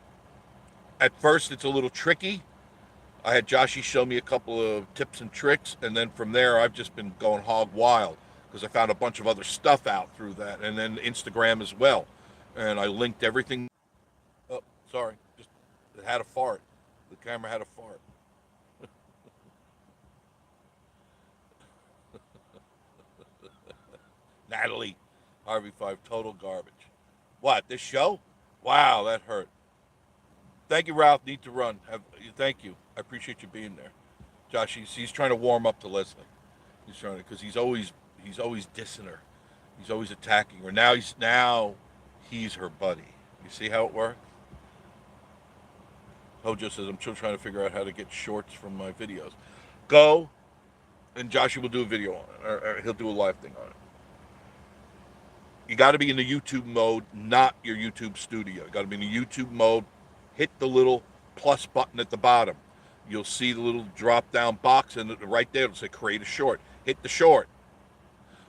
At first, it's a little tricky. I had Joshy show me a couple of tips and tricks, and then from there, I've just been going hog wild because I found a bunch of other stuff out through that, and then Instagram as well. And I linked everything. Oh, sorry. Just it had a fart. The camera had a fart. Natalie, Harvey Five, total garbage. What, this show? Wow, that hurt. Thank you, Ralph. Need to run. Thank you. I appreciate you being there. Josh, he's trying to warm up to Leslie. He's trying to because he's always dissing her. He's always attacking her. Now he's her buddy. You see how it works? Hojo says, I'm still trying to figure out how to get shorts from my videos. Go, and Joshua will do a video on it, or he'll do a live thing on it. You got to be in the YouTube mode, not your YouTube studio. You got to be in the YouTube mode. Hit the little plus button at the bottom. You'll see the little drop down box, and right there it'll say create a short. Hit the short.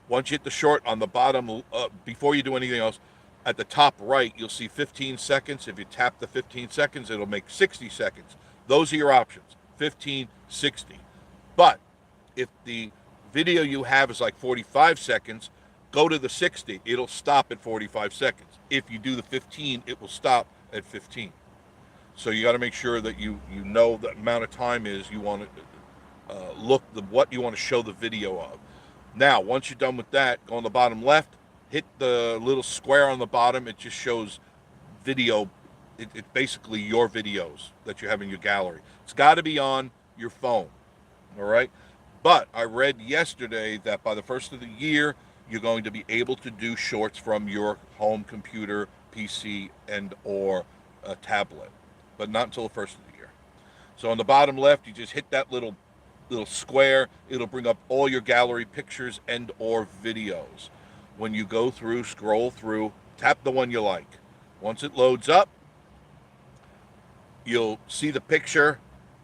Once you hit the short on the bottom, before you do anything else, at the top right, you'll see 15 seconds. If you tap the 15 seconds, it'll make 60 seconds. Those are your options, 15, 60. But if the video you have is like 45 seconds, go to the 60. It'll stop at 45 seconds. If you do the 15, it will stop at 15. So you got to make sure that you know the amount of time is you want to what you want to show the video of. Now, once you're done with that, go on the bottom left, hit the little square on the bottom. It just shows video. It's basically your videos that you have in your gallery. It's got to be on your phone, all right? But I read yesterday that by the first of the year, you're going to be able to do shorts from your home computer, PC, and or a tablet, but not until the first of the year. So on the bottom left, you just hit that little square. It'll bring up all your gallery pictures and or videos. When you go through, scroll through, tap the one you like. Once it loads up, you'll see the picture,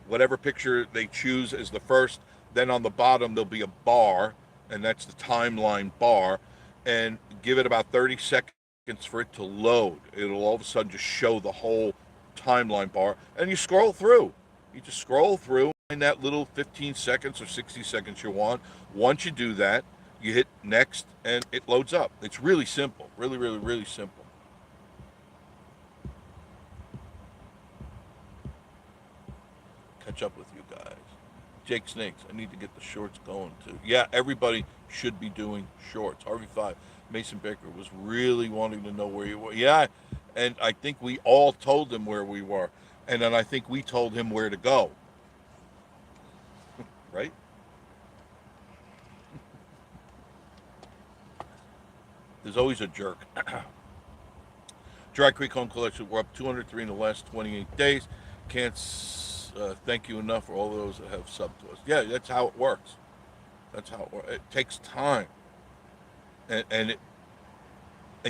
whatever picture they choose as the first. Then on the bottom, there'll be a bar, and that's the timeline bar. And give it about 30 seconds for it to load. It'll all of a sudden just show the whole timeline bar. And you scroll through. You just scroll through in that little 15 seconds or 60 seconds you want. Once you do that, you hit next, and it loads up. It's really simple. Really, really, really simple. Catch up with you guys. Jake Snakes, I need to get the shorts going too. Yeah, everybody should be doing shorts. RV5, Mason Baker was really wanting to know where you were. Yeah, and I think we all told him where we were. And then I think we told him where to go. Right? There's always a jerk. Dry Creek Home Collection, we're up 203 in the last 28 days. Can't thank you enough for all those that have subbed to us. Yeah, that's how it works. That's how it works. It takes time. And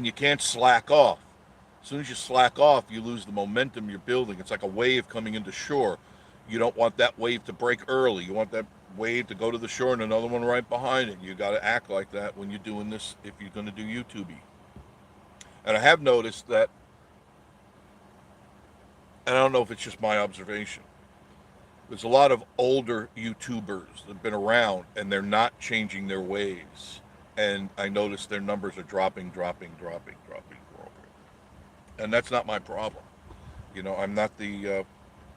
you can't slack off. As soon as you slack off, you lose the momentum you're building. It's like a wave coming into shore. You don't want that wave to break early. You want that wave to go to the shore and another one right behind it. You got to act like that when you're doing this if you're going to do YouTube. And I have noticed that, and I don't know if it's just my observation, there's a lot of older YouTubers that have been around and they're not changing their ways. And I noticed their numbers are dropping. And that's not my problem. You know, I'm not the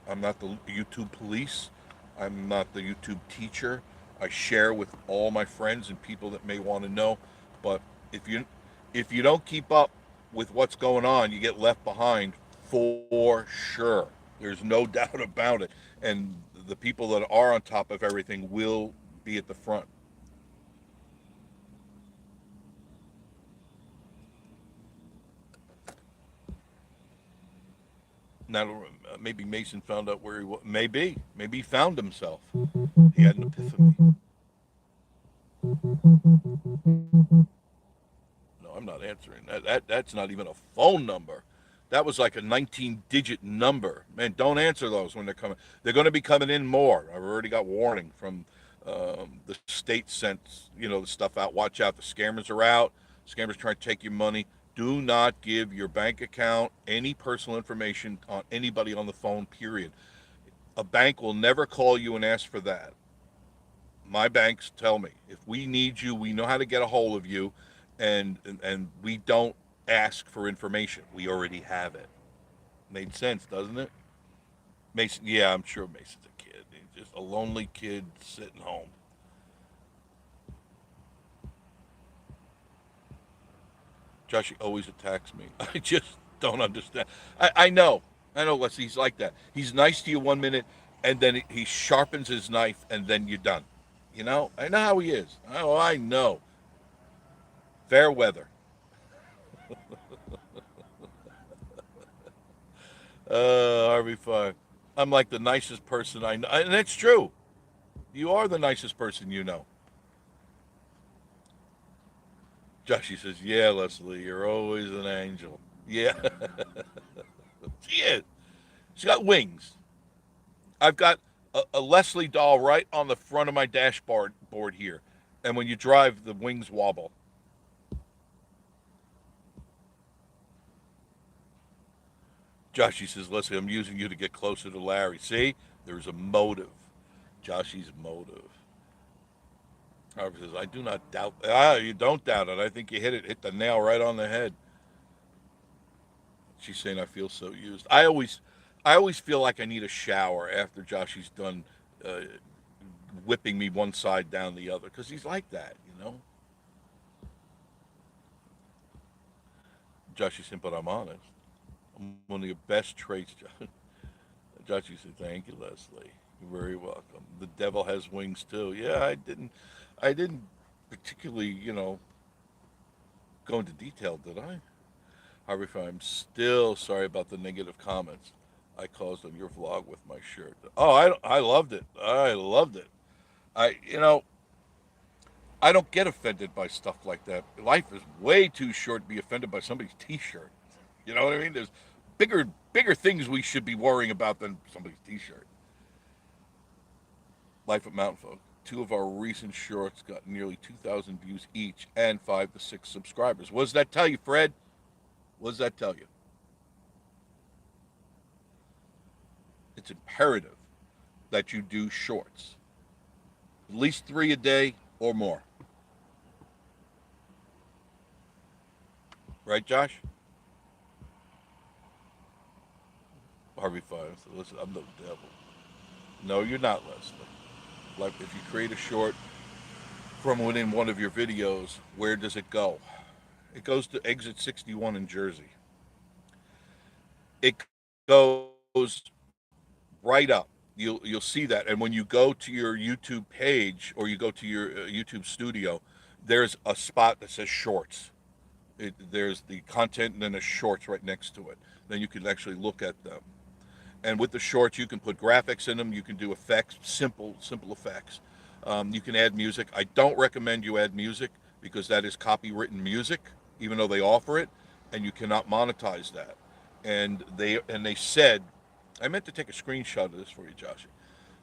YouTube police. I'm not the YouTube teacher. I share with all my friends and people that may want to know. But if you don't keep up with what's going on, you get left behind for sure. There's no doubt about it. And the people that are on top of everything will be at the front. Now, maybe Mason found out where he was. Maybe he found himself. He had an epiphany. No, I'm not answering that. That's not even a phone number. That was like a 19-digit number. Man, don't answer those when they're coming. They're going to be coming in more. I've already got warning from the state sent, the stuff out. Watch out. The scammers are out. Scammers trying to take your money. Do not give your bank account, any personal information on anybody on the phone, period. A bank will never call you and ask for that. My banks tell me, if we need you, we know how to get a hold of you, and we don't ask for information. We already have it. Made sense, doesn't it? Mason, yeah, I'm sure Mason's a kid. He's just a lonely kid sitting home. Josh always attacks me. I just don't understand. I know. I know, Les. He's like that. He's nice to you 1 minute, and then he sharpens his knife, and then you're done. I know how he is. Oh, I know. Fair weather. RV5. I'm like the nicest person I know. And it's true. You are the nicest person you know. Joshy says, yeah, Leslie, you're always an angel. Yeah, she is. She's got wings. I've got a Leslie doll right on the front of my dashboard board here. And when you drive, the wings wobble. Joshy says, Leslie, I'm using you to get closer to Larry. See, there's a motive. Joshy's motive. Harvey says, I do not doubt. You don't doubt it. I think you hit the nail right on the head. She's saying, I feel so used. I always feel like I need a shower after Joshy's done uh, whipping me one side down the other because he's like that, you know. Joshy said, but I'm honest. I'm one of your best traits, Joshy said, thank you, Leslie. You're very welcome. The devil has wings too. Yeah, I didn't particularly, go into detail, did I? Harvey, I'm still sorry about the negative comments I caused on your vlog with my shirt. Oh, I loved it. I loved it. I, you know, I don't get offended by stuff like that. Life is way too short to be offended by somebody's T-shirt. You know what I mean? There's bigger things we should be worrying about than somebody's T-shirt. Life at Mountain Folk. Two of our recent shorts got nearly 2,000 views each and 5 to 6 subscribers. What does that tell you, Fred? What does that tell you? It's imperative that you do shorts, at least 3 a day or more. Right, Josh? Harvey Five. So listen, I'm no devil. No, you're not, Leslie. Like if you create a short from within one of your videos, where does it go? It goes to exit 61 in Jersey. It goes right up. You'll see that, and when you go to your YouTube page or you go to your YouTube studio, there's a spot that says shorts. There's the content and then a shorts right next to it. Then you can actually look at them. And with the shorts, you can put graphics in them. You can do effects, simple effects. You can add music. I don't recommend you add music because that is copywritten music, even though they offer it, and you cannot monetize that. And they said, I meant to take a screenshot of this for you, Josh.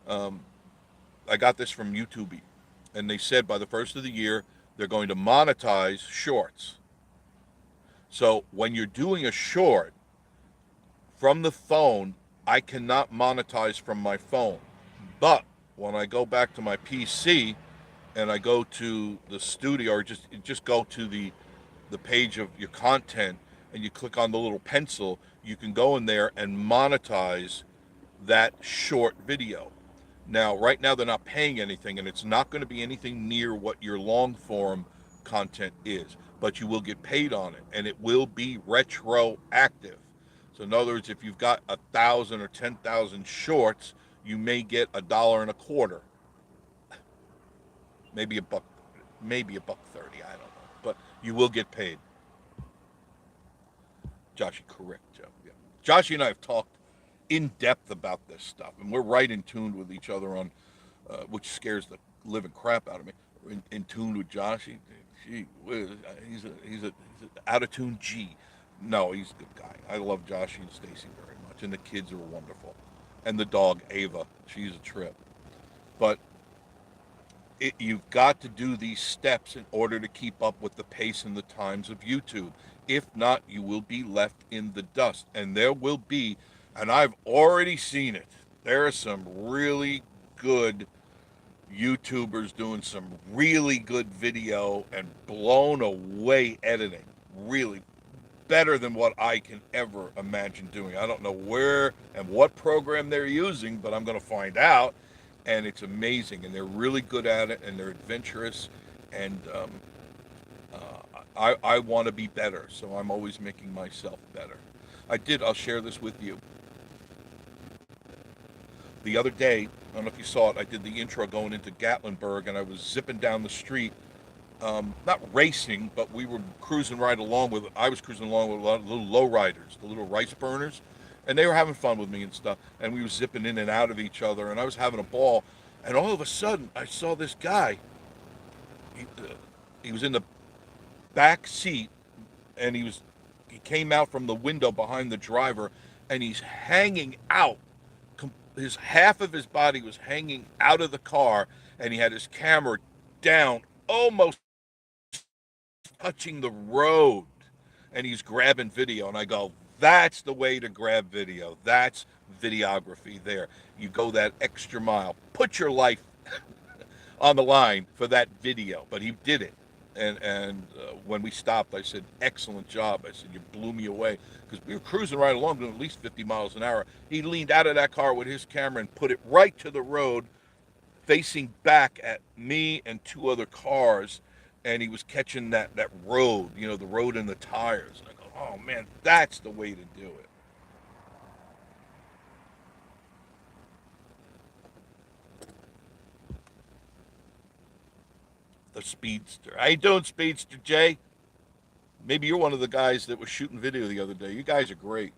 Um, I got this from YouTube, and they said by the first of the year they're going to monetize shorts. So when you're doing a short from the phone, I cannot monetize from my phone. But when I go back to my PC and I go to the studio or just go to the page of your content and you click on the little pencil, you can go in there and monetize that short video. Now, right now they're not paying anything, and it's not going to be anything near what your long form content is, but you will get paid on it, and it will be retroactive. So in other words, if you've got 1,000 or 10,000 shorts, you may get $1.25, maybe $1.30. I don't know, but you will get paid. Josh, correct, Joe. Yeah. Josh and I have talked in depth about this stuff, and we're right in tune with each other on, which scares the living crap out of me. We're in tune with Josh. He's a out of tune G. No, he's a good guy. I love Josh and Stacy very much, and the kids are wonderful, and the dog Ava, she's a trip. But you've got to do these steps in order to keep up with the pace and the times of YouTube. If not, you will be left in the dust. And there will be, and I've already seen it, there are some really good YouTubers doing some really good video and blown away editing. Really better than what I can ever imagine doing. I don't know where and what program they're using, but I'm going to find out. And it's amazing, and they're really good at it, and they're adventurous, and I want to be better, so I'm always making myself better. I'll share this with you. The other day, I don't know if you saw it, I did the intro going into Gatlinburg, and I was zipping down the street, not racing, but we were cruising right along with, I was cruising along with a lot of little lowriders, the little rice burners, And they were having fun with me and stuff, and we were zipping in and out of each other, and I was having a ball. And all of a sudden, I saw this guy. He was in the back seat, and he came out from the window behind the driver, and he's hanging out. His half of his body was hanging out of the car, and he had his camera down, almost touching the road, and he's grabbing video. And I go, that's the way to grab video. That's videography there. You go that extra mile. Put your life on the line for that video. But he did it. And when we stopped, I said, excellent job. I said, you blew me away. Because we were cruising right along doing at least 50 miles an hour. He leaned out of that car with his camera and put it right to the road, facing back at me and two other cars. And he was catching that road, the road and the tires. And I go, oh, man, that's the way to do it. The Speedster. How you doing, Speedster Jay? Maybe you're one of the guys that was shooting video the other day. You guys are great.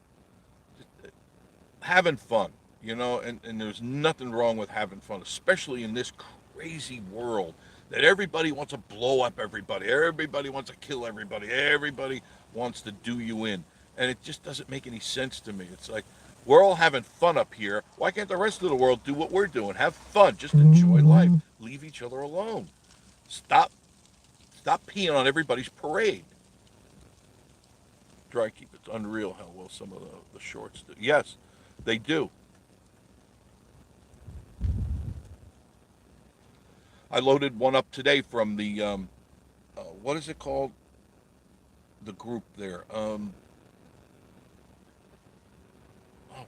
Having fun, and there's nothing wrong with having fun, especially in this crazy world that everybody wants to blow up everybody. Everybody wants to kill everybody. Everybody wants to do you in. And it just doesn't make any sense to me. It's like, we're all having fun up here. Why can't the rest of the world do what we're doing? Have fun. Just enjoy life. Leave each other alone. Stop peeing on everybody's parade. Dry keep. It's unreal how well some of the shorts do. Yes, they do. I loaded one up today from the what is it called? The group there. Oh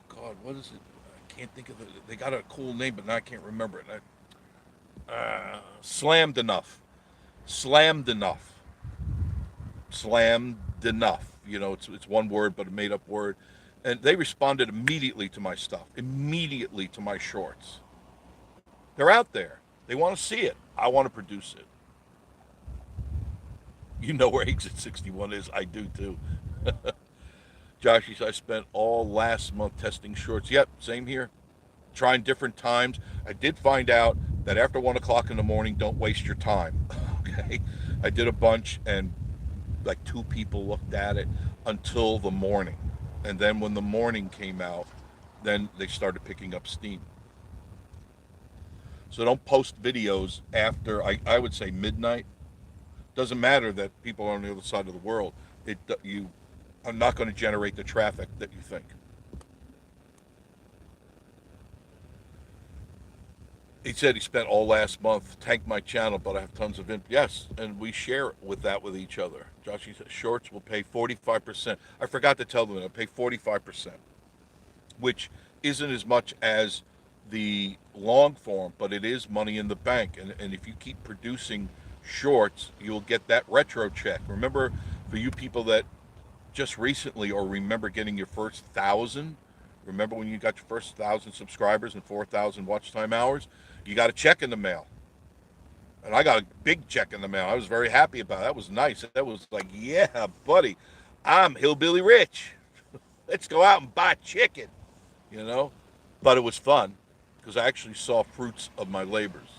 God, what is it? I can't think of it. They got a cool name, but now I can't remember it. Slammed enough. Slammed enough. Slammed enough. It's one word, but a made up word. And they responded immediately to my stuff, immediately to my shorts. They're out there. They want to see it. I want to produce it. You know where Exit 61 is. I do too. Josh, I spent all last month testing shorts. Yep, same here. Trying different times. I did find out that after 1 o'clock in the morning, don't waste your time. Okay? I did a bunch, and like 2 people looked at it until the morning. And then when the morning came out, then they started picking up steam. So don't post videos after, I would say, midnight. Doesn't matter that people are on the other side of the world. You are not going to generate the traffic that you think. He said he spent all last month, tanked my channel, but I have tons of Yes, and we share with each other. Josh, he said shorts will pay 45%. I forgot to tell them they'll pay 45%, which isn't as much as the long form, but it is money in the bank. And if you keep producing shorts, you'll get that retro check. Remember, for you people that just recently or remember getting your first 1,000, remember when you got your first 1,000 subscribers and 4,000 watch time hours? You got a check in the mail. And I got a big check in the mail. I was very happy about it. That was nice. That was like, yeah, buddy, I'm hillbilly rich. Let's go out and buy chicken, you know? But it was fun because I actually saw fruits of my labors.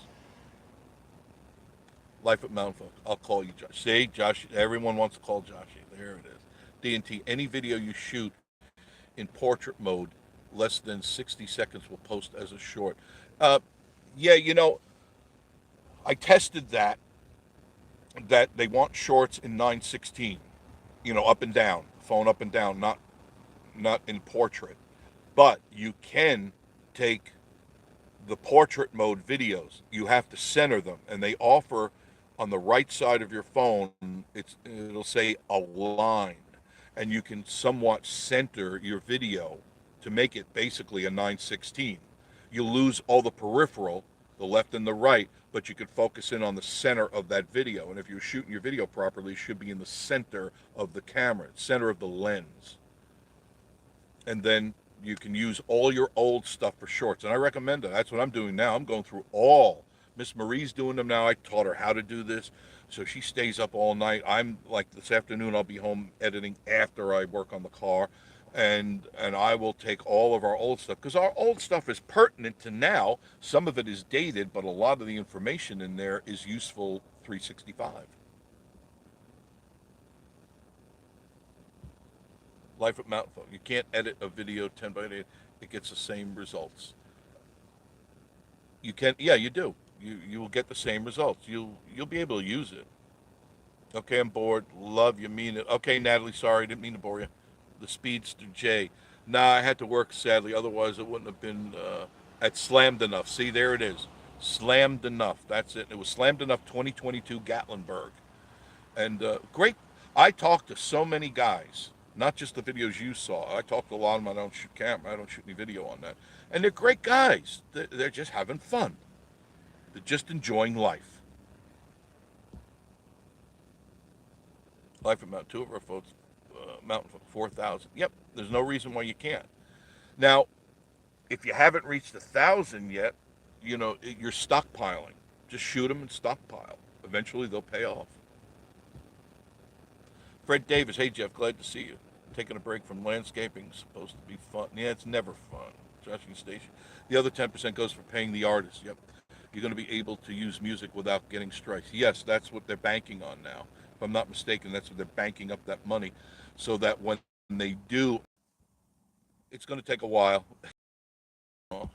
Life at Mountain Folk. I'll call you Josh. See, Josh, everyone wants to call Josh. There it is. D&T, any video you shoot in portrait mode, less than 60 seconds will post as a short. Yeah, I tested that they want shorts in 9:16, up and down, phone up and down, not in portrait. But you can take the portrait mode videos. You have to center them, and they offer on the right side of your phone, it'll say a line, and you can somewhat center your video to make it basically a 9:16. You lose all the peripheral, the left and the right, but you can focus in on the center of that video. And if you're shooting your video properly, it should be in the center of the camera, center of the lens. And then you can use all your old stuff for shorts. And I recommend that. That's what I'm doing now. I'm going through all. Miss Marie's doing them now. I taught her how to do this. So she stays up all night. I'm like this afternoon, I'll be home editing after I work on the car. and I will take all of our old stuff because our old stuff is pertinent to now. Some of it is dated, but a lot of the information in there is useful 365. Life at Mountain Folk. You can't edit a video 10 by 8. It gets the same results. You can, yeah, you do. You will get the same results. You'll be able to use it. Okay, I'm bored. Love you, mean it. Okay, Natalie, sorry, didn't mean to bore you. The Speedster J. Nah, I had to work sadly. Otherwise, it wouldn't have been at slammed enough. See, there it is. Slammed enough. That's it. It was slammed enough. 2022 Gatlinburg. And great. I talked to so many guys, not just the videos you saw. I talked to a lot of them. I don't shoot camera. I don't shoot any video on that. And they're great guys. They're just having fun. They're just enjoying life. Life at Mount. Two of our folks, Mountain 4,000. Yep. There's no reason why you can't. Now, if you haven't reached 1,000 yet, you're stockpiling. Just shoot them and stockpile. Eventually, they'll pay off. Fred Davis, hey Jeff, glad to see you. Taking a break from landscaping, supposed to be fun. Yeah, it's never fun. Joshing Station. The other 10% goes for paying the artist. Yep. You're going to be able to use music without getting strikes. Yes, that's what they're banking on now. If I'm not mistaken, that's what they're banking up that money so that when they do, it's going to take a while. Oh,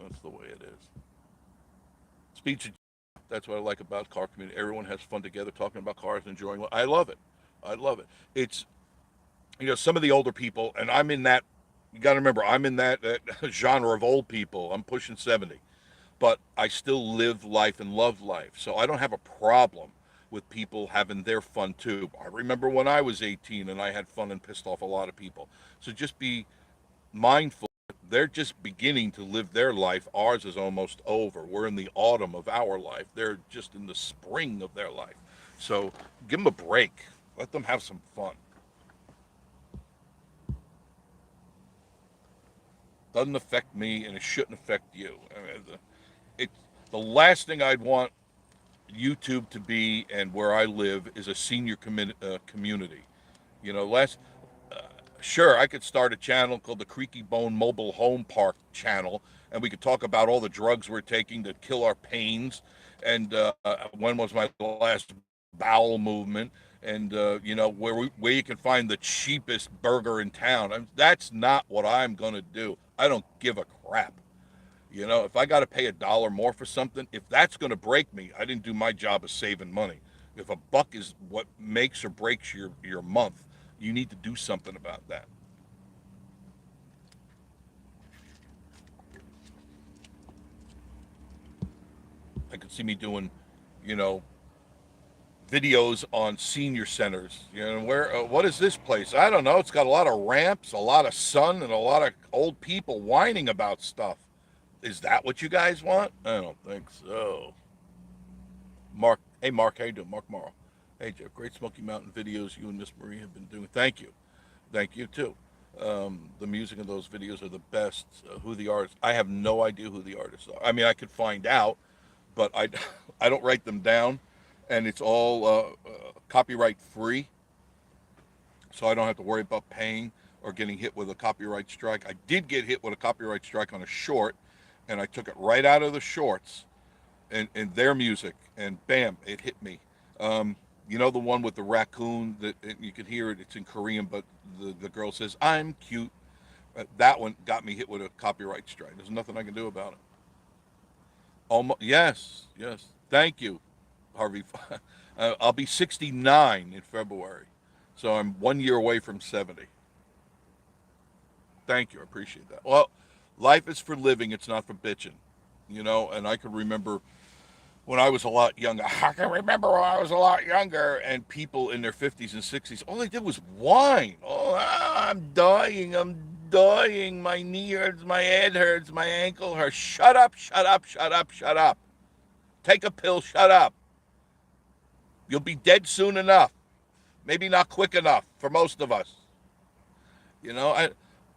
that's the way it is. Speech. That's what I like about car community. Everyone has fun together, talking about cars, enjoying. I love it. I love it. It's some of the older people, and I'm in that. You got to remember, I'm in that genre of old people. I'm pushing 70, but I still live life and love life, so I don't have a problem with people having their fun too. I remember when I was 18 and I had fun and pissed off a lot of people. So just be mindful. They're just beginning to live their life. Ours is almost over. We're in the autumn of our life. They're just in the spring of their life. So give them a break. Let them have some fun. Doesn't affect me, and it shouldn't affect you. I mean, it's the last thing I'd want YouTube to be, and where I live is a senior community. Last Sure, I could start a channel called the Creaky Bone Mobile Home Park channel, and we could talk about all the drugs we're taking to kill our pains, and when was my last bowel movement, and where you can find the cheapest burger in town. That's not what I'm gonna do. I don't give a crap. If I got to pay $1 more for something, if that's going to break me, I didn't do my job of saving money. If a buck is what makes or breaks your month, you need to do something about that. I could see me doing, you know, videos on senior centers. Where what is this place? I don't know. It's got a lot of ramps, a lot of sun, and a lot of old people whining about stuff. Is that what you guys want? I don't think so. Mark, hey Mark, how you doing? Mark Morrow. Hey Jeff, great Smoky Mountain videos you and Miss Marie have been doing. Thank you too. The music in those videos are the best. Who the artists? I have no idea who the artists are. I mean, I could find out, but I, I don't write them down, and it's all copyright free, so I don't have to worry about paying or getting hit with a copyright strike. I did get hit with a copyright strike on a short, and I took it right out of the shorts and their music, and bam, it hit me. The one with the raccoon that you can hear it. It's in Korean, but the girl says, "I'm cute." That one got me hit with a copyright strike. There's nothing I can do about it. Almost, yes, yes. Thank you, Harvey. I'll be 69 in February, so I'm 1 year away from 70. Thank you. I appreciate that. Well, life is for living. It's not for bitching, and I can remember when I was a lot younger. I can remember when I was a lot younger, and people in their 50s and 60s, all they did was whine. Oh, I'm dying. I'm dying. My knee hurts. My head hurts. My ankle hurts. Shut up, shut up, shut up, shut up. Take a pill. Shut up. You'll be dead soon enough. Maybe not quick enough for most of us.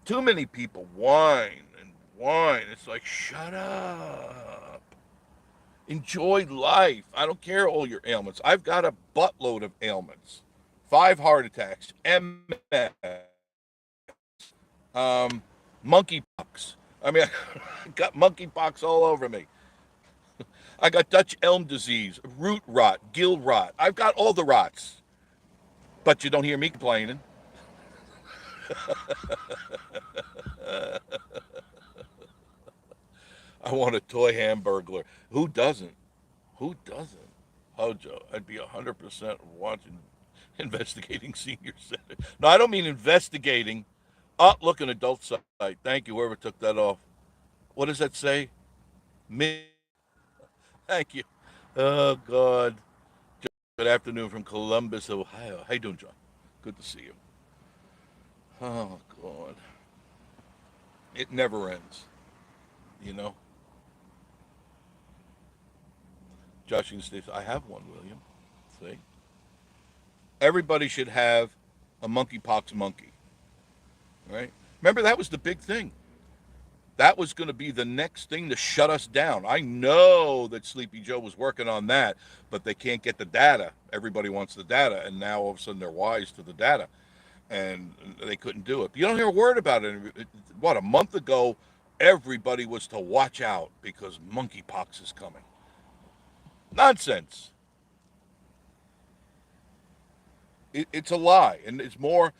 Too many people whine and whine. It's like, shut up. Enjoy life. I don't care all your ailments. I've got a buttload of ailments. 5 heart attacks, MS, Um, Monkeypox. I mean, I got monkeypox all over me. I got Dutch elm disease, root rot, gill rot. I've got all the rots, but you don't hear me complaining. I want a toy hamburglar. Who doesn't? Who doesn't? Hojo, I'd be 100% watching, investigating senior center. No, I don't mean investigating. Oh, look, an adult site. Thank you, whoever took that off. What does that say? Me. Thank you. Oh, God. Good afternoon from Columbus, Ohio. How you doing, John? Good to see you. Oh, God. It never ends, you know? Josh and Steve, I have one, William. See? Everybody should have a monkeypox monkey, right? Remember, that was the big thing. That was going to be the next thing to shut us down. I know that Sleepy Joe was working on that, but they can't get the data. Everybody wants the data, and now all of a sudden they're wise to the data, and they couldn't do it. But you don't hear a word about it. What, a month ago, everybody was to watch out because monkeypox is coming. Nonsense. It's a lie, and it's more.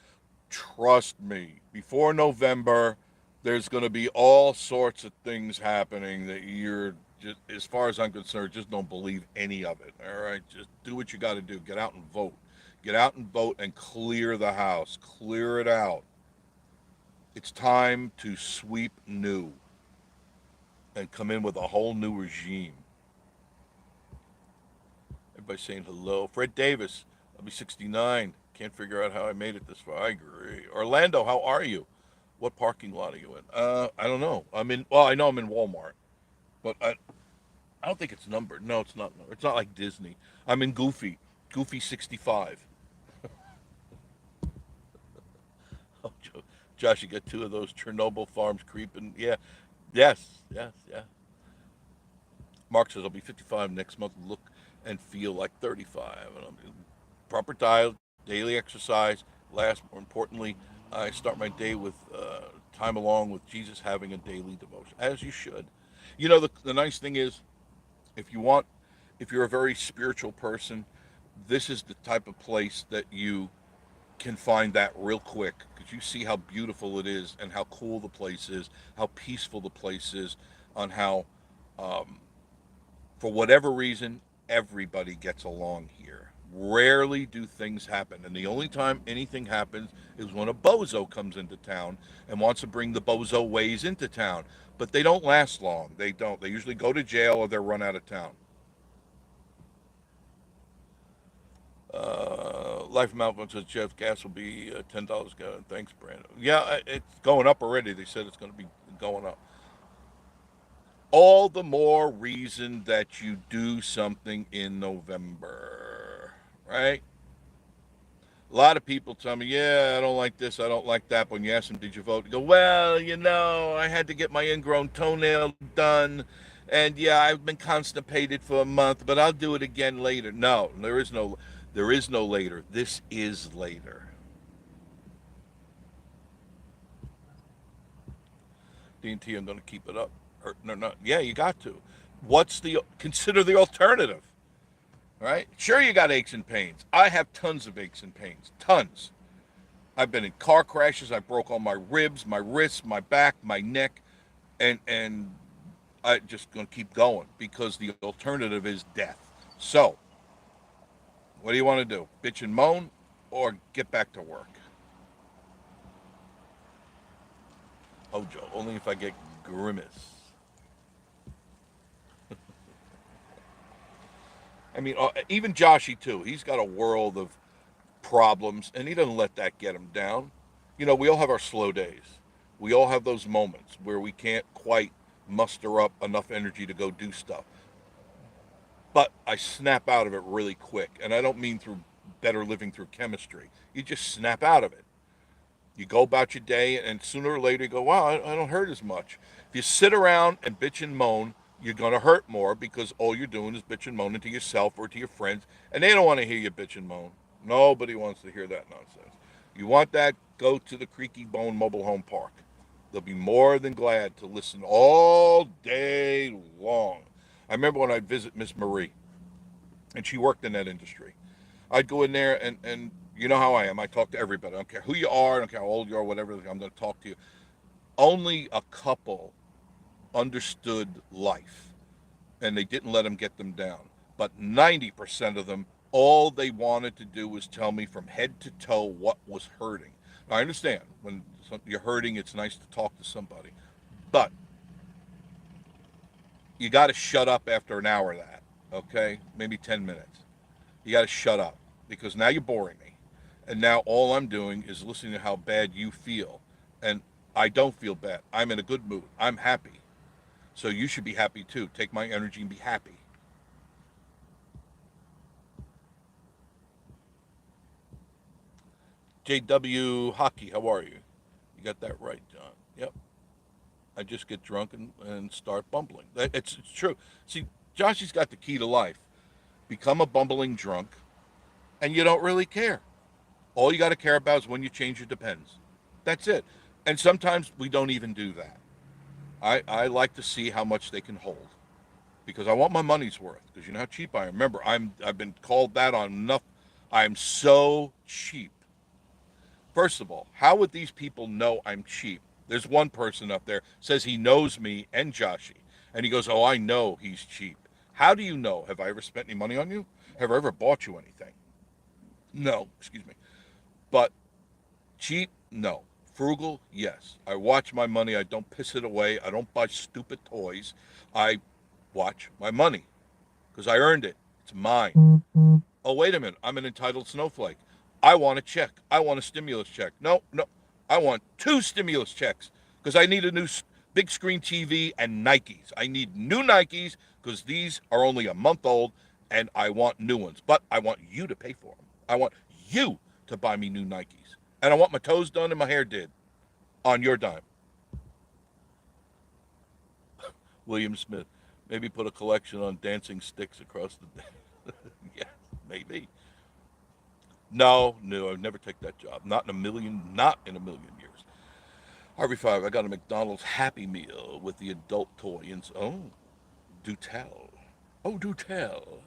Trust me. Before November, there's going to be all sorts of things happening that you're just, as far as I'm concerned, just don't believe any of it. All right, just do what you got to do. Get out and vote. Get out and vote and clear the house. Clear it out. It's time to sweep new and come in with a whole new regime. Everybody's saying hello. Fred Davis, I'll be 69. Can't figure out how I made it this far. I agree. Orlando, how are you? What parking lot are you in? I don't know. I'm in. Well, I know I'm in Walmart, but I don't think it's numbered. No, it's not. It's not like Disney. I'm in Goofy. Goofy 65. Oh, Josh, you got two of those Chernobyl farms creeping. Yeah. Yes. Yes. Yeah. Mark says I'll be 55 next month. Look and feel like 35. And I'll be proper diet, daily exercise. Last, more importantly, I start my day with time along with Jesus, having a daily devotion, as you should. You know, the nice thing is, if you want, if you're a very spiritual person, this is the type of place that you can find that real quick because you see how beautiful it is and how cool the place is, how peaceful the place is, on how, um, for whatever reason, everybody gets along here. Rarely do things happen. And the only time anything happens is when a bozo comes into town and wants to bring the bozo ways into town. But they don't last long. They don't. They usually go to jail or they're run out of town. Life Malcolm says Jeff gas will be $10 a gallon. Thanks, Brandon. Yeah, it's going up already. They said it's going to be going up. All the more reason that you do something in November, right? A lot of people tell me, yeah, I don't like this, I don't like that. But when you ask them, did you vote? You go, well, I had to get my ingrown toenail done. And yeah, I've been constipated for a month, but I'll do it again later. No, there is no later. This is later. D&T, I'm going to keep it up. Or, no, no, yeah, you got to. Consider the alternative, right? Sure, you got aches and pains. I have tons of aches and pains, tons. I've been in car crashes. I broke all my ribs, my wrists, my back, my neck, and I just gonna keep going because the alternative is death. So, what do you want to do? Bitch and moan, or get back to work? Oh, Joe, only if I get grimace. I mean, even Joshy too. He's got a world of problems, and he doesn't let that get him down. We all have our slow days. We all have those moments where we can't quite muster up enough energy to go do stuff. But I snap out of it really quick, and I don't mean through better living through chemistry. You just snap out of it. You go about your day, and sooner or later you go, wow, I don't hurt as much. If you sit around and bitch and moan, you're going to hurt more because all you're doing is bitch and moaning to yourself or to your friends, and they don't want to hear you bitch and moan. Nobody wants to hear that nonsense. You want that? Go to the Creaky Bone Mobile Home Park. They'll be more than glad to listen all day long. I remember when I'd visit Miss Marie, and she worked in that industry. I'd go in there, and you know how I am. I talk to everybody. I don't care who you are. I don't care how old you are, whatever. I'm going to talk to you. Only a couple understood life, and they didn't let them get them down. But 90% of them, all they wanted to do was tell me from head to toe what was hurting. Now, I understand when you're hurting, it's nice to talk to somebody, but you got to shut up after an hour of that, okay? Maybe 10 minutes. You got to shut up because now you're boring me. And now all I'm doing is listening to how bad you feel. And I don't feel bad. I'm in a good mood. I'm happy. So you should be happy too. Take my energy and be happy. JW Hockey, how are you? You got that right, John. Yep. I just get drunk and start bumbling. It's true. See, Joshy's got the key to life. Become a bumbling drunk, and you don't really care. All you got to care about is when you change your depends. That's it. And sometimes we don't even do that. I like to see how much they can hold because I want my money's worth. Because you know how cheap I am. Remember, I've been called that on enough. I'm so cheap. First of all, how would these people know I'm cheap? There's one person up there says he knows me and Joshy, and he goes, "Oh, I know he's cheap." How do you know? Have I ever spent any money on you? Have I ever bought you anything? No, excuse me. But cheap? No. Frugal? Yes. I watch my money. I don't piss it away. I don't buy stupid toys. I watch my money because I earned it. It's mine. Oh, wait a minute. I'm an entitled snowflake. I want a check. I want a stimulus check. No, no. I want two stimulus checks because I need a new big screen TV and Nikes. I need new Nikes because these are only a month old and I want new ones. But I want you to pay for them. I want you to buy me new Nikes. And I want my toes done and my hair did on your dime. William Smith. Maybe put a collection on dancing sticks across the. Yeah, maybe. No, no, I'd never take that job. Not in a million years. RB5, I got a McDonald's Happy Meal with the adult toy. And oh, do tell. Oh, do tell.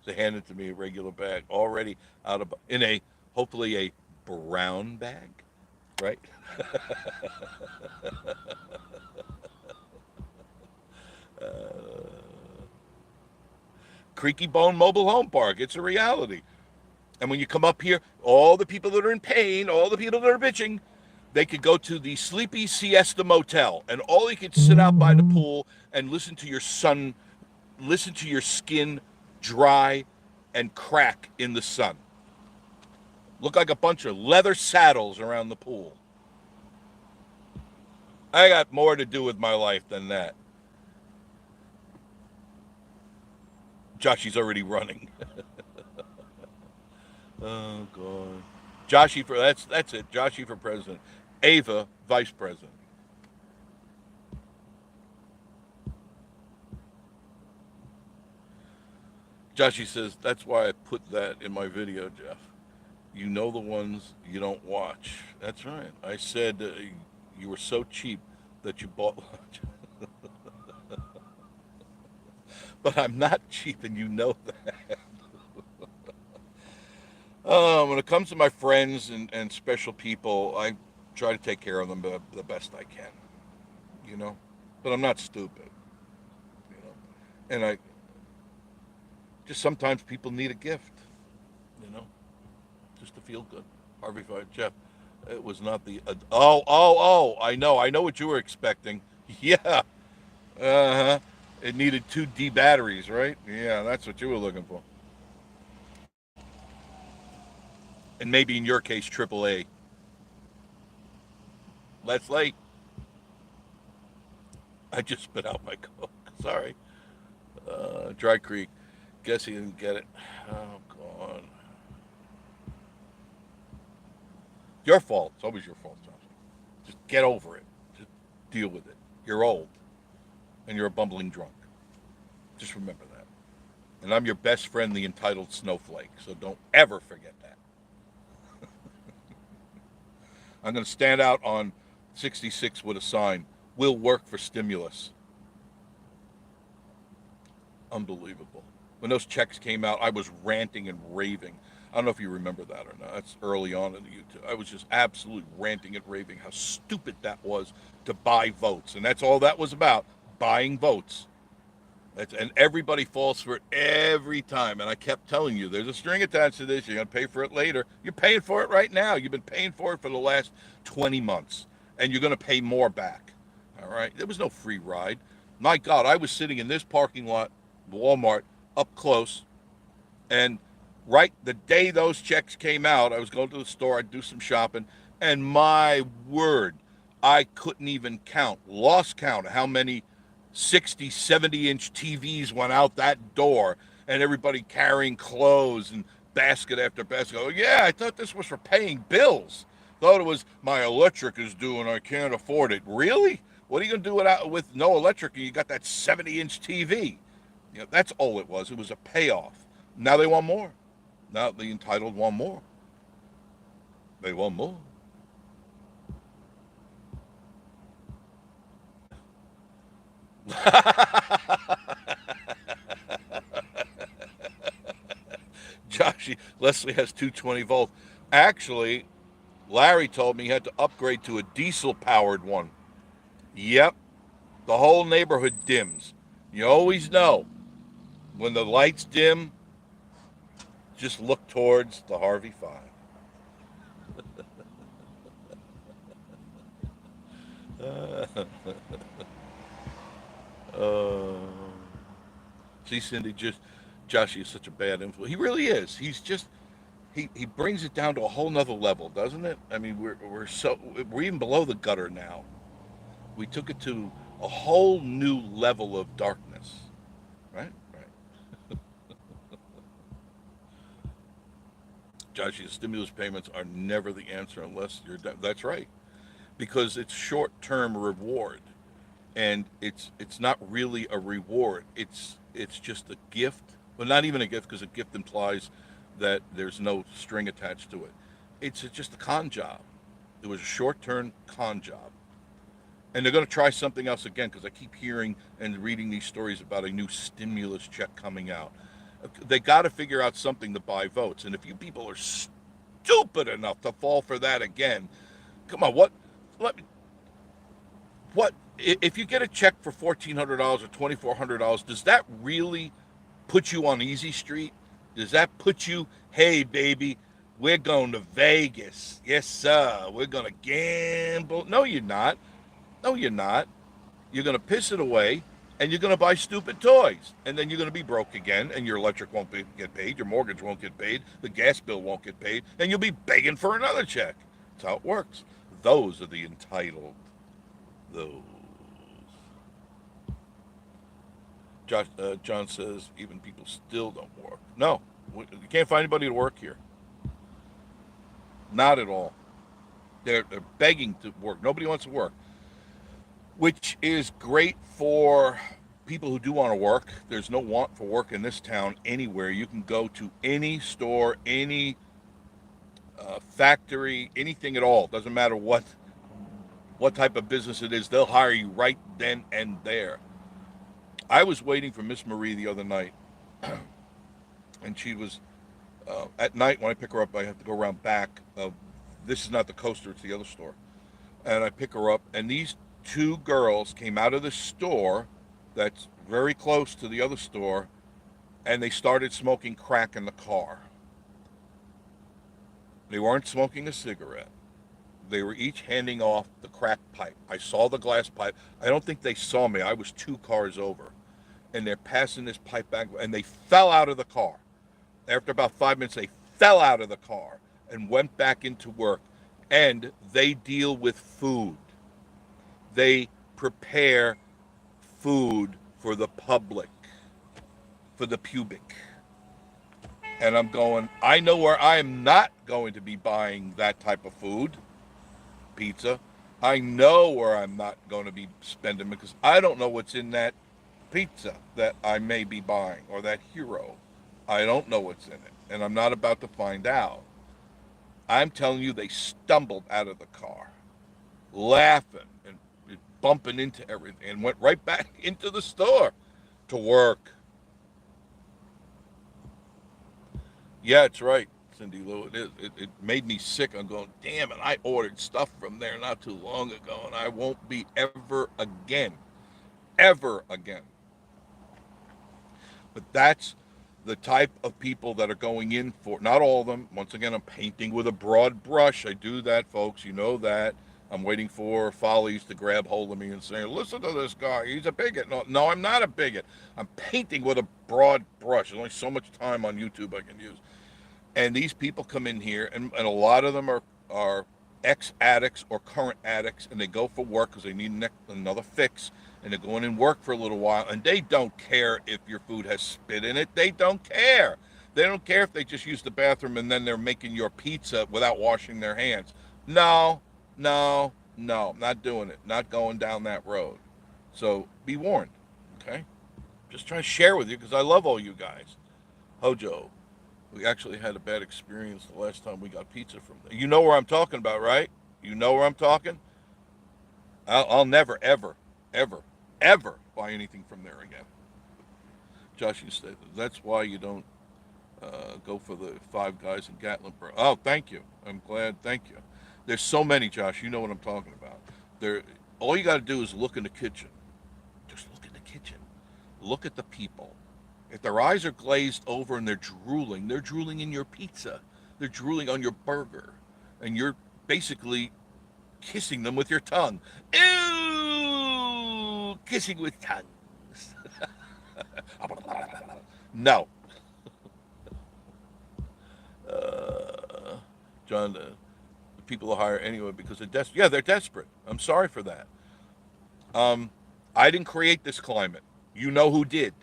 They handed to me a regular bag, already out of, in a, hopefully a brown bag, right? uh, Creaky Bone Mobile Home Park. It's a reality. And when you come up here, all the people that are in pain, all the people that are bitching, they could go to the Sleepy Siesta Motel, and all you could sit out by the pool and listen to your skin dry and crack in the sun. Look like a bunch of leather saddles around the pool. I got more to do with my life than that. Joshy's already running. Oh God. Joshy for that's it. Joshy for president. Ava vice president. Joshy says that's why I put that in my video, Jeff. You know the ones you don't watch. That's right. I said you were so cheap that you bought lunch. But I'm not cheap, and you know that. When it comes to my friends and special people, I try to take care of them the best I can, you know. But I'm not stupid, you know. And I just sometimes people need a gift, you know, just to feel good. Harvey Five, Jeff, it was not the. Oh! I know what you were expecting. Yeah. Uh huh. It needed two D batteries, right? Yeah, that's what you were looking for. And maybe in your case, AAA. Let's late. I just spit out my Coke. Sorry. Dry Creek. Guess he didn't get it. Oh, God. Your fault. It's always your fault, Josh. Just get over it. Just deal with it. You're old. And you're a bumbling drunk. Just remember that. And I'm your best friend, the entitled snowflake. So don't ever forget that. I'm going to stand out on 66 with a sign, "Will work for stimulus." Unbelievable. When those checks came out, I was ranting and raving. I don't know if you remember that or not. That's early on in the YouTube. I was just absolutely ranting and raving how stupid that was to buy votes. And that's all that was about, buying votes. And everybody falls for it every time. And I kept telling you, there's a string attached to this. You're going to pay for it later. You're paying for it right now. You've been paying for it for the last 20 months. And you're going to pay more back. All right? There was no free ride. My God, I was sitting in this parking lot, Walmart, up close. And right the day those checks came out, I was going to the store. I'd do some shopping. And my word, I couldn't even lost count how many 60, 70-inch TVs went out that door, and everybody carrying clothes and basket after basket. Oh, yeah, I thought this was for paying bills. Thought it was my electric is due and I can't afford it. Really? What are you going to do with no electric and you got that 70-inch TV? You know, that's all it was. It was a payoff. Now they want more. Now the entitled want more. They want more. Joshy, Leslie has 220 volts. Actually, Larry told me he had to upgrade to a diesel powered one. Yep, the whole neighborhood dims. You always know when the lights dim, just look towards the Harvey 5. Uh, See, Cindy, just Joshy is such a bad influence. He really is. He's just he brings it down to a whole nother level, doesn't it? I mean, we're even below the gutter now. We took it to a whole new level of darkness, right? Right. Joshy, stimulus payments are never the answer unless you're. That's right, because it's short-term reward, and it's not really a reward. It's just a gift. Well, not even a gift, because a gift implies that there's no string attached to it. It's just a con job. It was a short-term con job. And they're going to try something else again, because I keep hearing and reading these stories about a new stimulus check coming out. They got to figure out something to buy votes. And if you people are stupid enough to fall for that again, come on, let me, what, if you get a check for $1,400 or $2,400, does that really put you on easy street? Does that put you, hey, baby, we're going to Vegas. Yes, sir. We're going to gamble. No, you're not. No, you're not. You're going to piss it away, and you're going to buy stupid toys. And then you're going to be broke again, and your electric won't get paid, your mortgage won't get paid, the gas bill won't get paid, and you'll be begging for another check. That's how it works. Those are the entitled. Those. John says even people still don't work. No, you can't find anybody to work here. Not at all. They're begging to work. Nobody wants to work, which is great for people who do want to work. There's no want for work in this town anywhere. You can go to any store, any factory, anything at all. Doesn't matter what type of business it is. They'll hire you right then and there. I was waiting for Miss Marie the other night, and she was at night when I pick her up. I have to go around back. This is not the coaster; it's the other store. And I pick her up, and these two girls came out of the store that's very close to the other store, and they started smoking crack in the car. They weren't smoking a cigarette. They were each handing off the crack pipe. I saw the glass pipe. I don't think they saw me. I was 2 cars over. And they're passing this pipe back, and they fell out of the car. After about 5 minutes, they fell out of the car and went back into work. And they deal with food. They prepare food for the public, for the pubic. And I'm going, I know where I am not going to be buying that type of food, pizza. I know where I'm not going to be spending, because I don't know what's in that pizza that I may be buying, or that hero. I don't know what's in it, and I'm not about to find out. I'm telling you, they stumbled out of the car, laughing and bumping into everything, and went right back into the store to work. Yeah, it's right, Cindy Lou. It is. It made me sick. I'm going, damn it. I ordered stuff from there not too long ago, and I won't be ever again. Ever again. But that's the type of people that are going in for, not all of them. Once again, I'm painting with a broad brush. I do that, folks. You know that. I'm waiting for Follies to grab hold of me and say, listen to this guy. He's a bigot. No, no, I'm not a bigot. I'm painting with a broad brush. There's only so much time on YouTube I can use. And these people come in here, and a lot of them are ex addicts or current addicts, and they go for work because they need another fix, and they go in and work for a little while, and they don't care if your food has spit in it. They don't care. They don't care if they just use the bathroom and then they're making your pizza without washing their hands. No, no, no, not doing it. Not going down that road. So be warned, okay? Just trying to share with you because I love all you guys. Hojo, we actually had a bad experience the last time we got pizza from there. You know where I'm talking about, right? You know where I'm talking? I'll never, ever, ever, ever buy anything from there again. Josh, you said that's why you don't go for the Five Guys in Gatlinburg. Oh, thank you. I'm glad. Thank you. There's so many, Josh. You know what I'm talking about. There, all you got to do is look in the kitchen. Just look in the kitchen. Look at the people. If their eyes are glazed over and they're drooling in your pizza. They're drooling on your burger. And you're basically kissing them with your tongue. Ew! Kissing with tongues. No. Uh, John, the people are hire anyway because they're desperate. Yeah, they're desperate. I'm sorry for that. Um, I didn't create this climate. You know who did.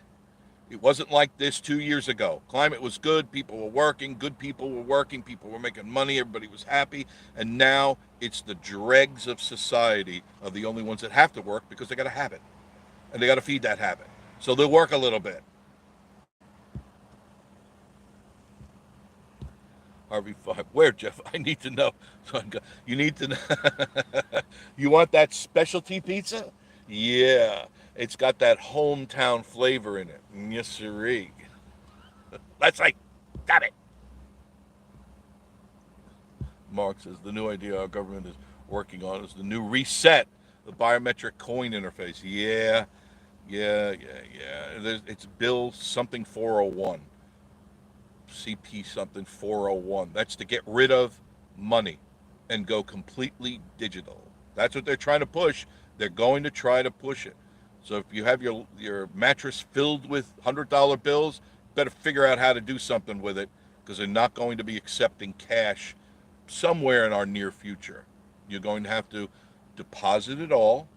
It wasn't like this 2 years ago. Climate was good. People were working. Good people were working. People were making money. Everybody was happy. And now it's the dregs of society are the only ones that have to work because they got a habit and they got to feed that habit. So they'll work a little bit. RV5. Where, Jeff? I need to know. You need to know. You want that specialty pizza? Yeah. It's got that hometown flavor in it. Yes, sirree. That's like, got it. Mark says the new idea our government is working on is the new reset, the biometric coin interface. Yeah, yeah. It's Bill something 401, CP something 401. That's to get rid of money and go completely digital. That's what they're trying to push. They're going to try to push it. So if you have your mattress filled with $100 bills, better figure out how to do something with it because they're not going to be accepting cash somewhere in our near future. You're going to have to deposit it all,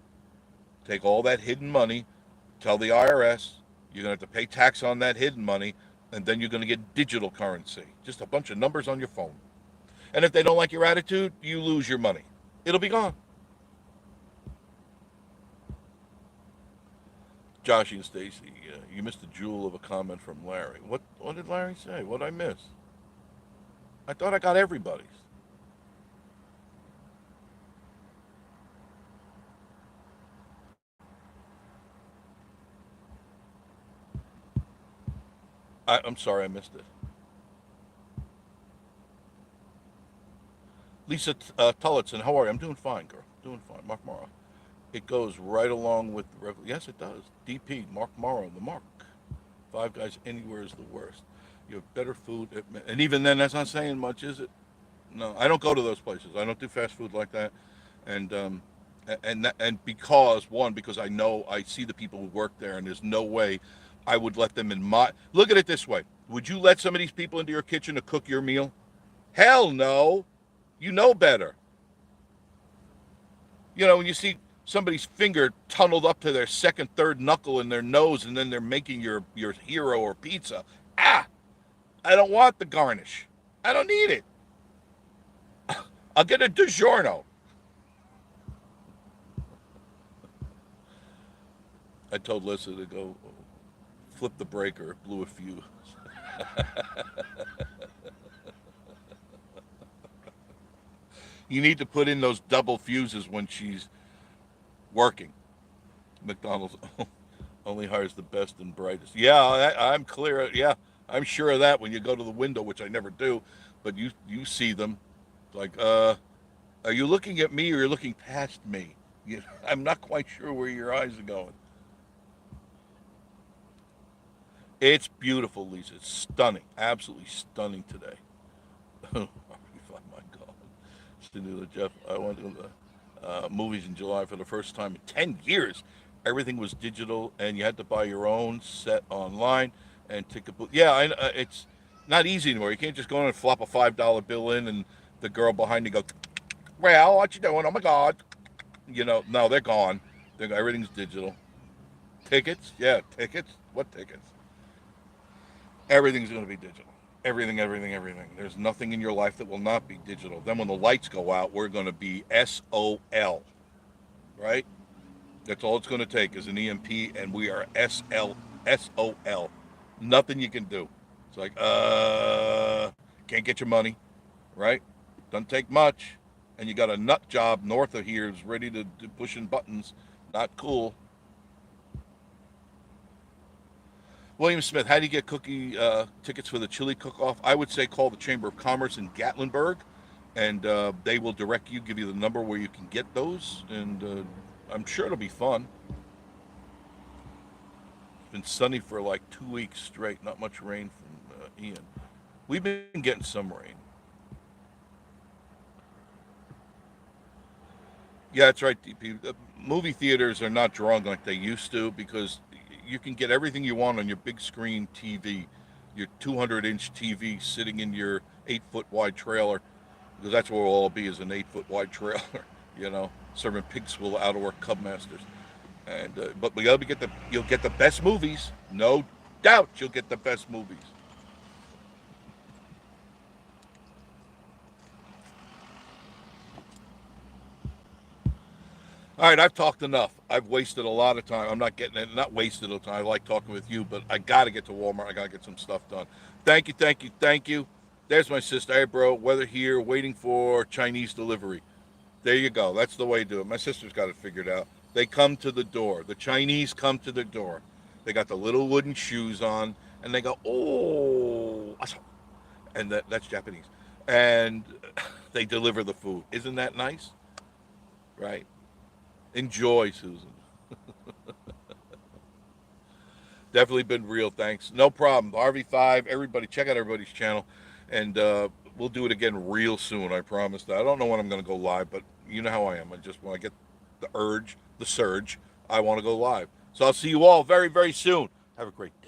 take all that hidden money, tell the IRS you're going to have to pay tax on that hidden money, and then you're going to get digital currency. Just a bunch of numbers on your phone. And if they don't like your attitude, you lose your money. It'll be gone. Josh and Stacy, you missed a jewel of a comment from Larry. What did Larry say? What did I miss? I thought I got everybody's. I'm sorry I missed it. Lisa Tullitson, how are you? I'm doing fine, girl. Doing fine. Mark Morrow. It goes right along with the yes, it does. DP, Mark Morrow, the Mark. Five Guys anywhere is the worst. You have better food, and even then, that's not saying much, is it? No, I don't go to those places. I don't do fast food like that, and because one, because I see the people who work there, and there's no way I would let them in my. Look at it this way: would you let some of these people into your kitchen to cook your meal? Hell no. You know better. When you see somebody's finger tunneled up to their second, third knuckle in their nose, and then they're making your hero or pizza. Ah, I don't want the garnish. I don't need it. I'll get a DiGiorno. I told Lissa to go flip the breaker. It blew a fuse. You need to put in those double fuses when she's working. McDonald's only hires the best and brightest. Yeah, I'm clear. Yeah, I'm sure of that when you go to the window, which I never do, but you see them. It's like, are you looking at me or you're looking past me? I'm not quite sure where your eyes are going. It's beautiful, Lisa. It's stunning, absolutely stunning today. Oh my God. Cindy Jeff, I went to the movies in July for the first time in 10 years. Everything was digital, and you had to buy your own set online and ticket booth. Yeah, it's not easy anymore. You can't just go in and flop a $5 bill in, and the girl behind you go, "Well, what you doing? Oh my God!" No, they're gone. Everything's digital. Tickets, yeah, tickets. What tickets? Everything's going to be digital. Everything, everything, everything. There's nothing in your life that will not be digital. Then when the lights go out, we're going to be SOL, right? That's all it's going to take is an EMP, and we are SOL. Nothing you can do. It's like, can't get your money, right? Doesn't take much. And you got a nut job north of here is ready to do pushing buttons. Not cool. William Smith, how do you get cookie tickets for the chili cook-off? I would say call the Chamber of Commerce in Gatlinburg, and they will direct you, give you the number where you can get those, and I'm sure it'll be fun. It's been sunny for like 2 weeks straight, not much rain from Ian. We've been getting some rain. Yeah, that's right, DP. Movie theaters are not drawing like they used to because you can get everything you want on your big screen TV, your 200-inch TV sitting in your 8 foot wide trailer, because that's where we'll all be is an 8 foot wide trailer, serving pig swill out of work cub masters. And but you'll get the best movies, no doubt. You'll get the best movies. All right, I've talked enough. I've wasted a lot of time. I'm not getting it, not wasted a time. I like talking with you, but I got to get to Walmart. I got to get some stuff done. Thank you, thank you, thank you. There's my sister. Hey, bro, weather here, waiting for Chinese delivery. There you go. That's the way to do it. My sister's got it figured out. They come to the door. The Chinese come to the door. They got the little wooden shoes on, and they go, oh, and that's Japanese. And they deliver the food. Isn't that nice? Right. Enjoy, Susan. Definitely been real. Thanks. No problem. RV5, everybody, check out everybody's channel. And we'll do it again real soon. I promise that. I don't know when I'm going to go live, but you know how I am. I just, when I get the urge, the surge, I want to go live. So I'll see you all very, very soon. Have a great day.